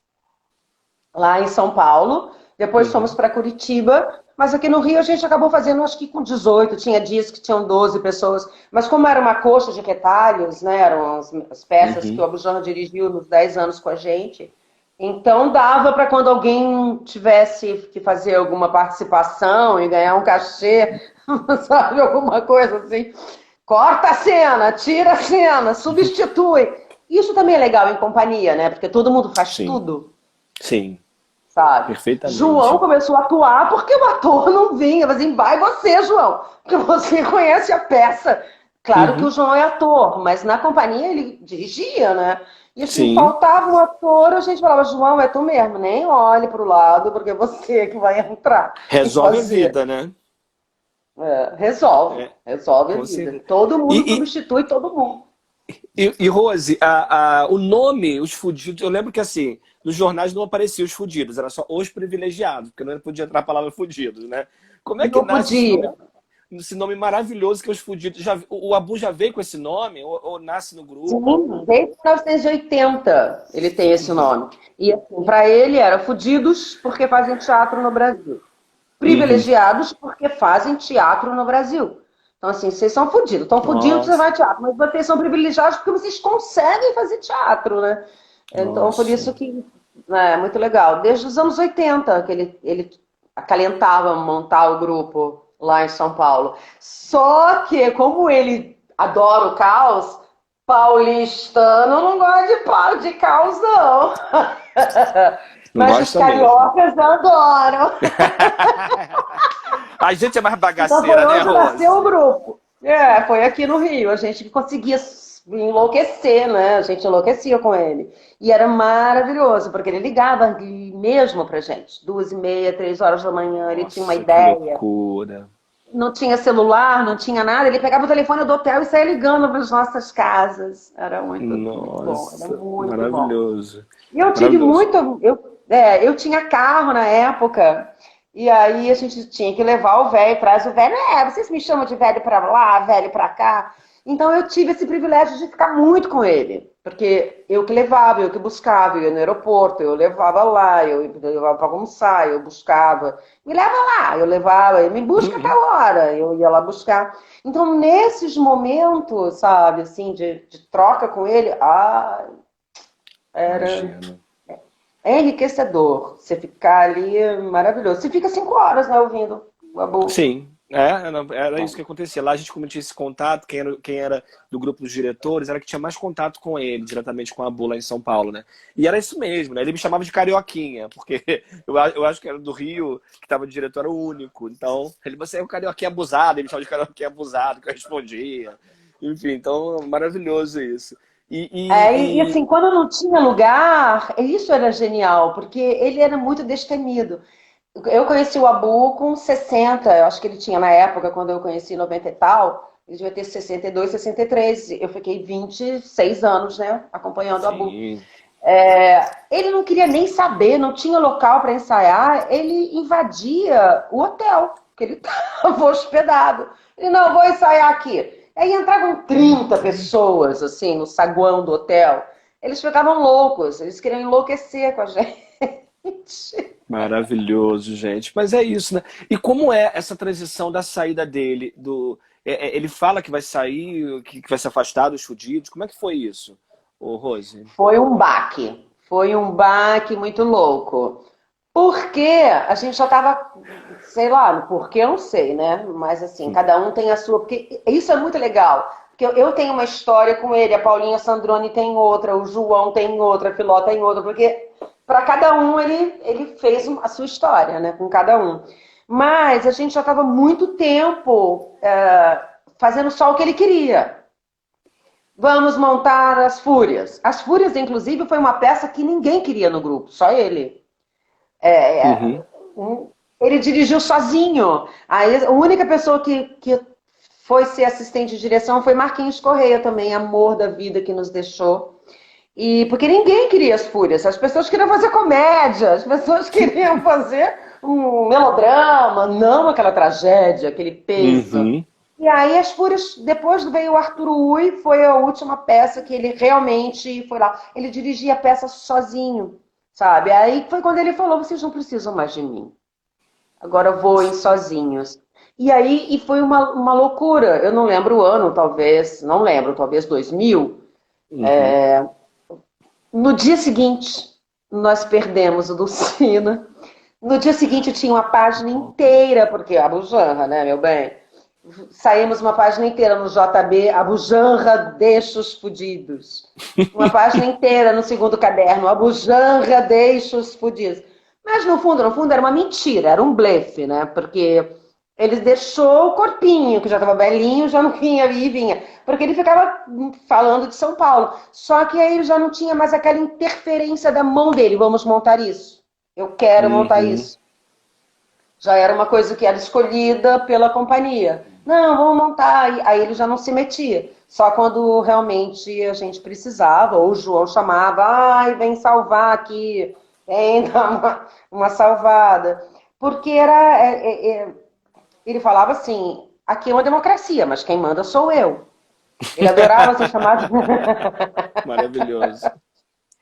lá em São Paulo. Depois fomos Uhum. para Curitiba, mas aqui no Rio a gente acabou fazendo, acho que com 18, tinha dias que tinham 12 pessoas. Mas como era uma coxa de retalhos, né, eram as peças que o Uhum. Abujamra dirigiu nos 10 anos com a gente, então dava para quando alguém tivesse que fazer alguma participação e ganhar um cachê, sabe, alguma coisa assim. Corta a cena, tira a cena, substitui. Isso também é legal em companhia, né? Porque todo mundo faz Sim, tudo, sim, sabe? João perfeitamente. começou a atuar porque o ator não vinha. Eu falei assim, vai você, João, porque você conhece a peça. Claro que o Uhum. João é ator, mas na companhia ele dirigia, né? E assim, Sim, faltava um ator, a gente falava, João, é tu mesmo, nem olhe para o lado, porque é você que vai entrar e resolve a fazer. vida, né? É, resolve, É, resolve a com vida. certeza. Todo mundo E, substitui todo mundo. Rose, o nome, os fudidos, eu lembro que assim, nos jornais não apareciam os fudidos, era só os privilegiados, porque não podia entrar a palavra fudidos, né? Como é que Não nasce podia. esse nome maravilhoso que é os fudidos? O Abu já veio com esse nome? Ou nasce no grupo? Sim, desde 1980 ele tem esse Uhum. nome. E assim, para ele era fudidos porque fazem teatro no Brasil. Uhum. Privilegiados porque fazem teatro no Brasil. Então, assim, vocês são fudidos. Estão fudidos, você Nossa, vai teatro. Mas vocês são privilegiados porque vocês conseguem fazer teatro, né? Então, por nossa. isso que é muito legal. Desde os anos 80 que ele acalentava montar o grupo lá em São Paulo. Só que, como ele adora o caos, paulistano não gosta de caos, não. Não Mas os gosta mesmo. cariocas adoram. A gente é mais Então foi bagaceira, né, onde nasceu o Rose? grupo. É, foi aqui no Rio. A gente conseguia enlouquecer, né? A gente enlouquecia com ele. E era maravilhoso, porque ele ligava mesmo pra gente. 2h30, 3 horas da manhã, ele tinha uma Nossa, que ideia. loucura. Não tinha celular, não tinha nada. Ele pegava o telefone do hotel e saía ligando para as nossas casas. Era muito, muito bom. Era Nossa, muito bom. maravilhoso. E eu tive Maravilhoso. muito. Eu tinha carro na época, e aí a gente tinha que levar o velho, traz o velho. Vocês me chamam de velho pra lá, velho pra cá. Então eu tive esse privilégio de ficar muito com ele, porque eu que levava, eu que buscava, eu ia no aeroporto, eu levava lá, eu levava para almoçar, eu buscava. Me leva lá, eu levava, me busca a Uhum. tal hora, eu ia lá buscar. Então, nesses momentos, sabe, assim, de troca com ele, era Imagina. é enriquecedor. Você ficar ali é maravilhoso. Você fica 5 horas, né, ouvindo o Abu. Sim, era isso que acontecia. Lá a gente, como tinha esse contato, quem era do grupo dos diretores, era que tinha mais contato com ele, diretamente com a Bu lá em São Paulo, né? E era isso mesmo, né? Ele me chamava de Carioquinha, porque eu acho que era do Rio, que estava de diretor, era o único. Então, você é o Carioquinha abusado, ele me chamava de Carioquinha abusado, que eu respondia. Enfim, então, maravilhoso isso. Assim, quando não tinha lugar, isso era genial, porque ele era muito destemido. Eu conheci o Abu com 60, eu acho que ele tinha na época, quando eu conheci em 90 e tal, ele devia ter 62, 63. Eu fiquei 26 anos, né, acompanhando o Abu. Sim. Ele não queria nem saber, não tinha local para ensaiar, ele invadia o hotel, que ele estava hospedado. Ele, não, vou ensaiar aqui. Aí entravam 30 pessoas, assim, no saguão do hotel. Eles ficavam loucos, eles queriam enlouquecer com a gente. Maravilhoso, gente. Mas é isso, né? E como é essa transição da saída dele? Ele fala que vai sair, que vai se afastar dos fudidos. Como é que foi isso, ô Rose? Foi um baque muito louco. Porque a gente já estava, sei lá, por que eu não sei, né? Mas assim, cada um tem a sua. Porque isso é muito legal. Porque eu tenho uma história com ele, a Paulinha Sandrone tem outra, o João tem outra, a Filó tem outra, porque para cada um ele fez a sua história, né? Com cada um. Mas a gente já estava muito tempo fazendo só o que ele queria. Vamos montar as Fúrias. As Fúrias, inclusive, foi uma peça que ninguém queria no grupo, só ele. Uhum. Ele dirigiu sozinho. Aí, a única pessoa que foi ser assistente de direção foi Marquinhos Correia também, amor da vida que nos deixou. E porque ninguém queria as Fúrias, as pessoas queriam fazer comédia, as pessoas queriam fazer um melodrama, não aquela tragédia, aquele peso. Uhum. E aí as Fúrias, depois veio o Arthur Ui, foi a última peça que ele realmente foi lá. Ele dirigia a peça sozinho. sabe? Aí foi quando ele falou, vocês não precisam mais de mim. Agora voem sozinhos. E aí e foi uma loucura. Eu não lembro o ano, talvez, não lembro, talvez 2000. Uhum. No dia seguinte, nós perdemos o Dulcina. No dia seguinte tinha uma página inteira, porque a Bujanra, né, meu bem? Saímos uma página inteira no JB, a Bujanra deixa os fudidos. Uma página inteira no segundo caderno, a Bujanra deixa os fudidos. Mas no fundo, era uma mentira, era um blefe, né? Porque ele deixou o corpinho, que já estava velhinho, já não vinha e vinha. Porque ele ficava falando de São Paulo. Só que aí já não tinha mais aquela interferência da mão dele. Vamos montar isso. Eu quero montar Uhum. isso. Já era uma coisa que era escolhida pela companhia. Não, vamos montar. Aí ele já não se metia. Só quando realmente a gente precisava, ou o João chamava, ai, vem salvar aqui, vem dar uma salvada. Porque ele falava assim, aqui é uma democracia, mas quem manda sou eu. Ele adorava ser chamado, Maravilhoso.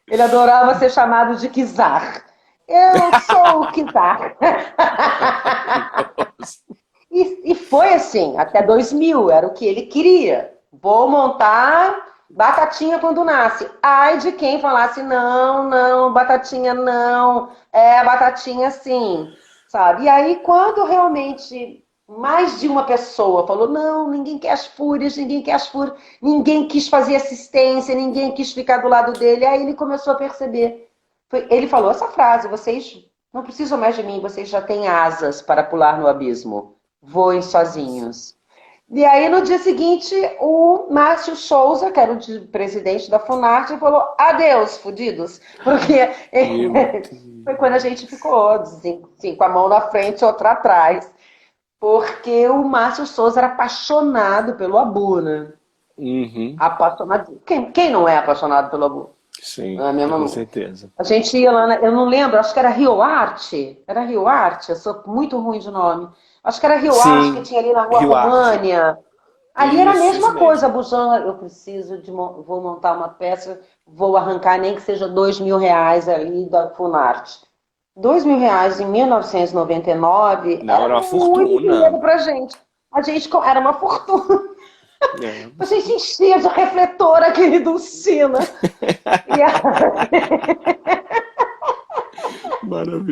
ele adorava ser chamado de Kizar. Eu sou o Kizar. Maravilhoso. E foi assim, até 2000, era o que ele queria. Vou montar Batatinha quando nasce. Ai de quem falasse, não, não, Batatinha não, Batatinha sim, sabe? E aí, quando realmente mais de uma pessoa falou, não, ninguém quer as fúrias, ninguém quer as fúrias, ninguém quis fazer assistência, ninguém quis ficar do lado dele, aí ele começou a perceber. Ele falou essa frase, vocês não precisam mais de mim, vocês já têm asas para pular no abismo. Voem sozinhos. E aí, no dia seguinte, o Márcio Souza, que era o presidente da Funarte, falou: adeus, fudidos. Porque Meu foi quando a gente ficou assim, com a mão na frente e outra atrás. Porque o Márcio Souza era apaixonado pelo Abu, né? Uhum. Apaixonado. Quem não é apaixonado pelo Abu? Sim, Não é mesmo? com certeza. A gente ia lá, eu não lembro, acho que era Rio Arte. Era Rio Arte, eu sou muito ruim de nome. Acho que era Rio Arte que Sim, tinha ali na Rua Rio Arte. România. Ali era a Isso mesma coisa, mesmo. Bujan, eu preciso vou montar uma peça, vou arrancar nem que seja R$ 2.000 ali da Funarte. R$ 2.000 em 1999 Não, era era uma muito dinheiro fortuna. pra gente. A gente era uma fortuna. É. A gente enchia de refletor aquele Dulcina. E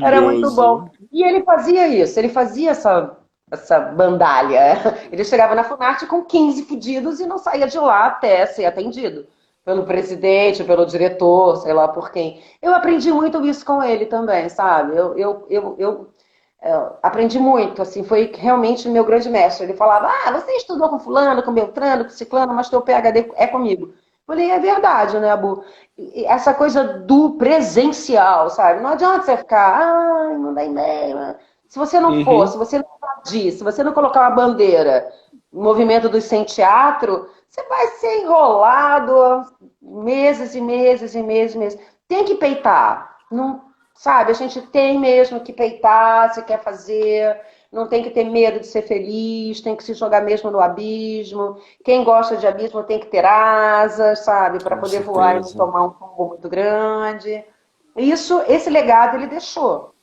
era muito bom. Maravilhoso. E ele fazia isso, ele fazia essa bandalha. Ele chegava na Funarte com 15 pedidos e não saía de lá até ser atendido pelo presidente, pelo diretor, sei lá por quem. Eu aprendi muito isso com ele também, sabe? Eu aprendi muito, assim, foi realmente o meu grande mestre. Ele falava, você estudou com fulano, com Beltrano, com Ciclano, mas teu PhD é comigo. Eu falei, é verdade, né, Abu? E essa coisa do presencial, sabe? Não adianta você ficar, não dá e-mail. Se você não for, Uhum. se você não invadir, se você não colocar uma bandeira no movimento do sem teatro, você vai ser enrolado meses e meses e meses e meses. Tem que peitar. Não, sabe, a gente tem mesmo que peitar, se quer fazer, não tem que ter medo de ser feliz, tem que se jogar mesmo no abismo. Quem gosta de abismo tem que ter asas, sabe, para Com poder voar e não certeza. tomar um tombo muito grande. Esse legado ele deixou.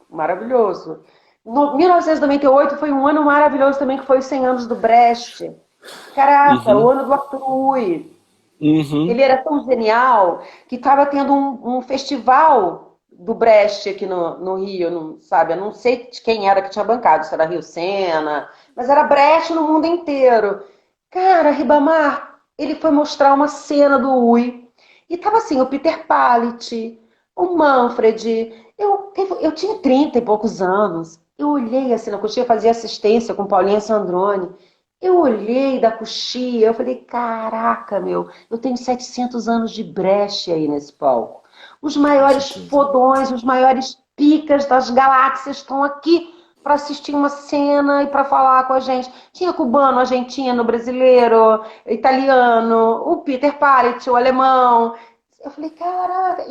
Maravilhoso. No 1998 foi um ano maravilhoso também, que foi os 100 anos do Brecht. Caraca, o Uhum. ano do Arthur Huy. Uhum. Ele era tão genial que estava tendo um festival do Brecht aqui no Rio, não, sabe? Eu não sei de quem era que tinha bancado, se era Rio Sena, mas era Brecht no mundo inteiro. Cara, Ribamar, ele foi mostrar uma cena do Ui e tava assim, o Peter Pallet, o Manfred. Eu tinha 30 e poucos anos. Eu olhei assim na coxinha, fazia assistência com Paulinha Sandrone. Eu olhei da coxia, eu falei, caraca, meu, eu tenho 700 anos de breche aí nesse palco. Os Com maiores certeza. fodões, os maiores picas das galáxias estão aqui para assistir uma cena e para falar com a gente. Tinha cubano, argentino, brasileiro, italiano, o Peter Pallet, o alemão. Eu falei, caraca,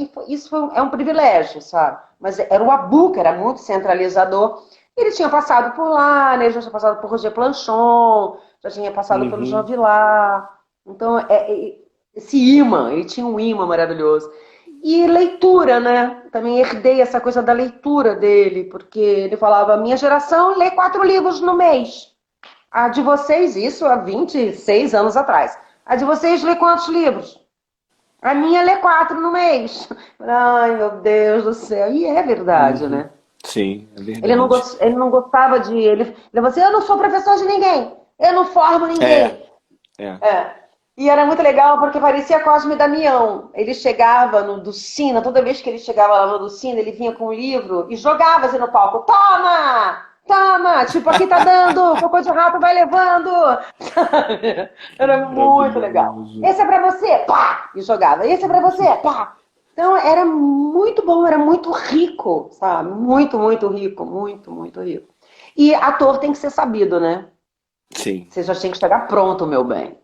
é um privilégio, sabe? Mas era o Abu, que era muito centralizador. Ele tinha passado por lá, né? Ele já tinha passado por Roger Planchon, já tinha passado pelo Jean Uhum. Vilar. Então, esse imã, ele tinha um imã maravilhoso. E leitura, né? Também herdei essa coisa da leitura dele, porque ele falava, minha geração lê 4 livros no mês. A de vocês, isso há 26 anos atrás. A de vocês lê quantos livros? A minha lê 4 no mês. Ai, meu Deus do céu. E é verdade, Uhum. né? Sim, é Ele não, verdade. ele não gostava de. Ele falou assim: eu não sou professor de ninguém. Eu não formo É, ninguém. é. É. E era muito legal porque parecia Cosme e Damião. Ele chegava no Ducina, toda vez que ele chegava lá no Ducina, ele vinha com um livro e jogava assim no palco: toma! Toma! Tipo, aqui tá dando, cocô de rato vai levando. Sabe? Era muito legal. Maravilhoso. Esse é pra você, pá! E jogava. Esse é pra você, pá! Então era muito bom, era muito rico, sabe? Muito, muito rico, muito, muito rico. E ator tem que ser sabido, né? Sim, Você já tem que chegar pronto, meu bem.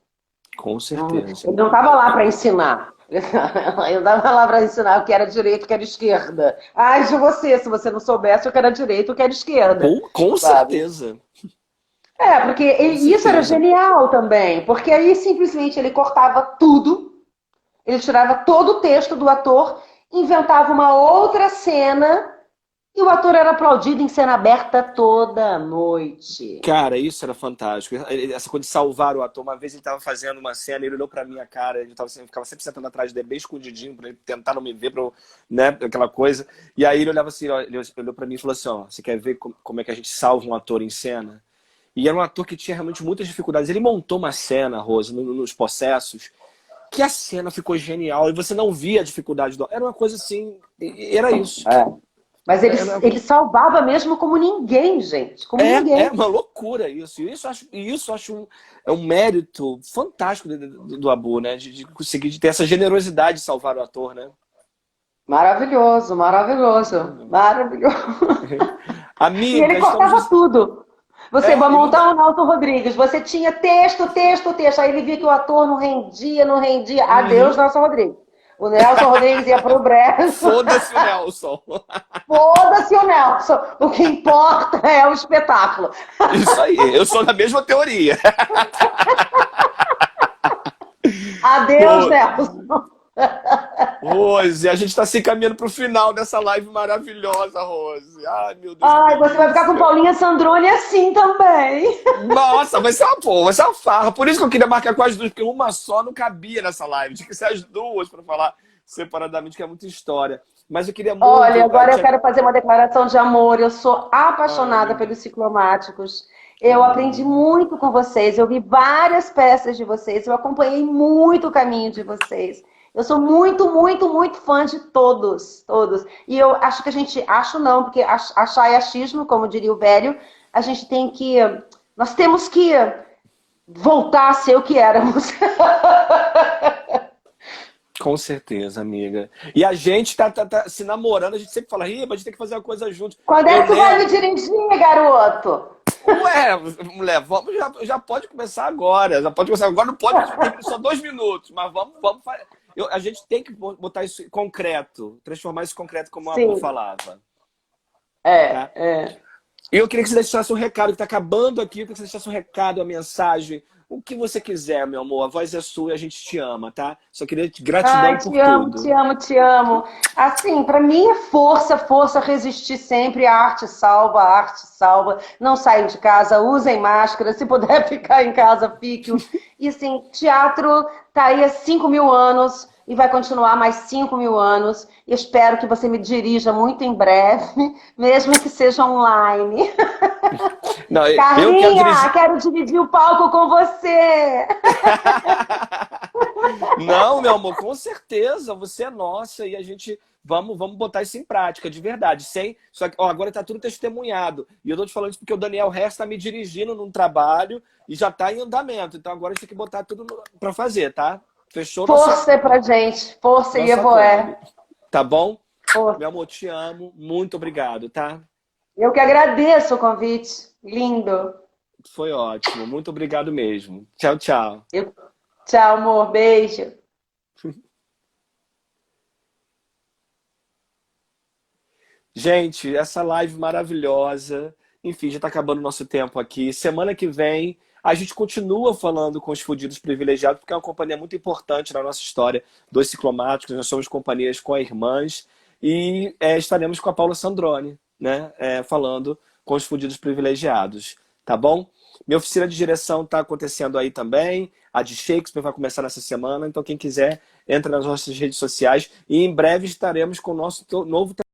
com Ele certeza. não estava lá para ensinar. Ele estava lá para ensinar o que era direito, o que era esquerda. Ai, de você, se você não soubesse o que era direito, o que era esquerda. Com Sabe? certeza. É, porque Com isso era certeza. genial também. Porque aí simplesmente ele cortava tudo, ele tirava todo o texto do ator, inventava uma outra cena e o ator era aplaudido em cena aberta toda noite. Cara, isso era fantástico. Essa coisa de salvar o ator. Uma vez ele estava fazendo uma cena, ele olhou pra minha cara, ficava sempre sentando atrás dele, bem escondidinho, pra ele tentar não me ver, né, aquela coisa. E aí ele olhava assim, ó, ele olhou pra mim e falou assim: ó, você quer ver como é que a gente salva um ator em cena? E era um ator que tinha realmente muitas dificuldades. Ele montou uma cena, Rosa, nos processos, que a cena ficou genial e você não via a dificuldade do. Era uma coisa assim, era isso. É. Mas Era, ele salvava mesmo como ninguém, gente. Como é ninguém. uma loucura isso. E isso acho é um mérito fantástico do Abu, né? De conseguir de ter essa generosidade de salvar o ator, né? Maravilhoso, maravilhoso, maravilhoso. E ele Amiga, cortava tudo. Você vai e não dá. montar o Nelson Rodrigues, você tinha texto, texto, texto. Aí ele via que o ator não rendia, não rendia. Adeus, Uhum. Nelson Rodrigues. O Nelson Rodrigues ia pro brejo. Foda-se o Nelson. Foda-se o Nelson. O que importa é o espetáculo. Isso aí, eu sou da mesma teoria. Adeus, Pô, Nelson. Rose, a gente está se encaminhando para o final dessa live maravilhosa, Rose. Ai, meu Deus, que Ai, você vai ficar com delícia. Paulinha Sandrone assim também. Nossa, vai ser uma farra. Por isso que eu queria marcar com as duas, porque uma só não cabia nessa live. Tinha que ser as duas para falar separadamente, que é muita história. Mas eu queria Olha, muito. agora eu quero fazer uma declaração de amor. Eu sou apaixonada Ai, pelos ciclomáticos. Eu aprendi ai. muito com vocês. Eu vi várias peças de vocês. Eu acompanhei muito o caminho de vocês. Eu sou muito, muito, muito fã de todos, todos. E eu acho que a gente, acho não, porque achar é achismo, como diria o velho. A gente tem que, nós temos que voltar a ser o que éramos. Com certeza, amiga. E a gente tá se namorando, a gente sempre fala, Riba, a gente tem que fazer uma coisa juntos. Quando Eu é que tu vai me lembro. dirigir, garoto? Ué, mulher, já pode começar agora. Já pode começar agora, não pode, tem só 2 minutos, mas vamos fazer. A gente tem que botar isso em concreto, transformar isso em concreto, como a Abu Sim, falava. é, Tá? é. E eu queria que você deixasse um recado, que está acabando aqui, eu queria que você deixasse um recado, uma mensagem, o que você quiser, meu amor. A voz é sua e a gente te ama, tá? Só queria gratidão Ai, por te amo, te tudo. amo, te amo. Assim, para mim é força, força resistir sempre. A arte salva, a arte salva. Não saiam de casa, usem máscara. Se puder ficar em casa, fique. E assim, teatro tá aí há 5.000 anos e vai continuar mais 5.000 anos. E espero que você me dirija muito em breve, mesmo que seja online. Não, eu quero Carlinha, dirigir. quero dividir o palco com você. Não, meu amor, com certeza, você é nossa e a gente vamos botar isso em prática, de verdade. Sem, só que ó, agora está tudo testemunhado. E eu tô te falando isso porque o Daniel Hess está me dirigindo num trabalho e já está em andamento. Então agora a gente tem que botar tudo para fazer, tá? Fechou Força aí pra gente, força e nosso acordo. Evoé. Tá bom? Força. Meu amor, te amo. Muito obrigado, tá? Eu que agradeço o convite. Lindo. Foi ótimo. Muito obrigado mesmo. Tchau, tchau. Eu... Tchau, amor. Beijo. Gente, essa live maravilhosa. Enfim, já está acabando o nosso tempo aqui. Semana que vem a gente continua falando com os Fudidos Privilegiados, porque é uma companhia muito importante na nossa história dos ciclomáticos. Nós somos companhias com as irmãs e estaremos com a Paula Sandrone, né? Falando com os Fudidos Privilegiados, tá bom? Minha oficina de direção está acontecendo aí também. A de Shakespeare vai começar nessa semana. Então, quem quiser, entra nas nossas redes sociais. E em breve estaremos com o nosso novo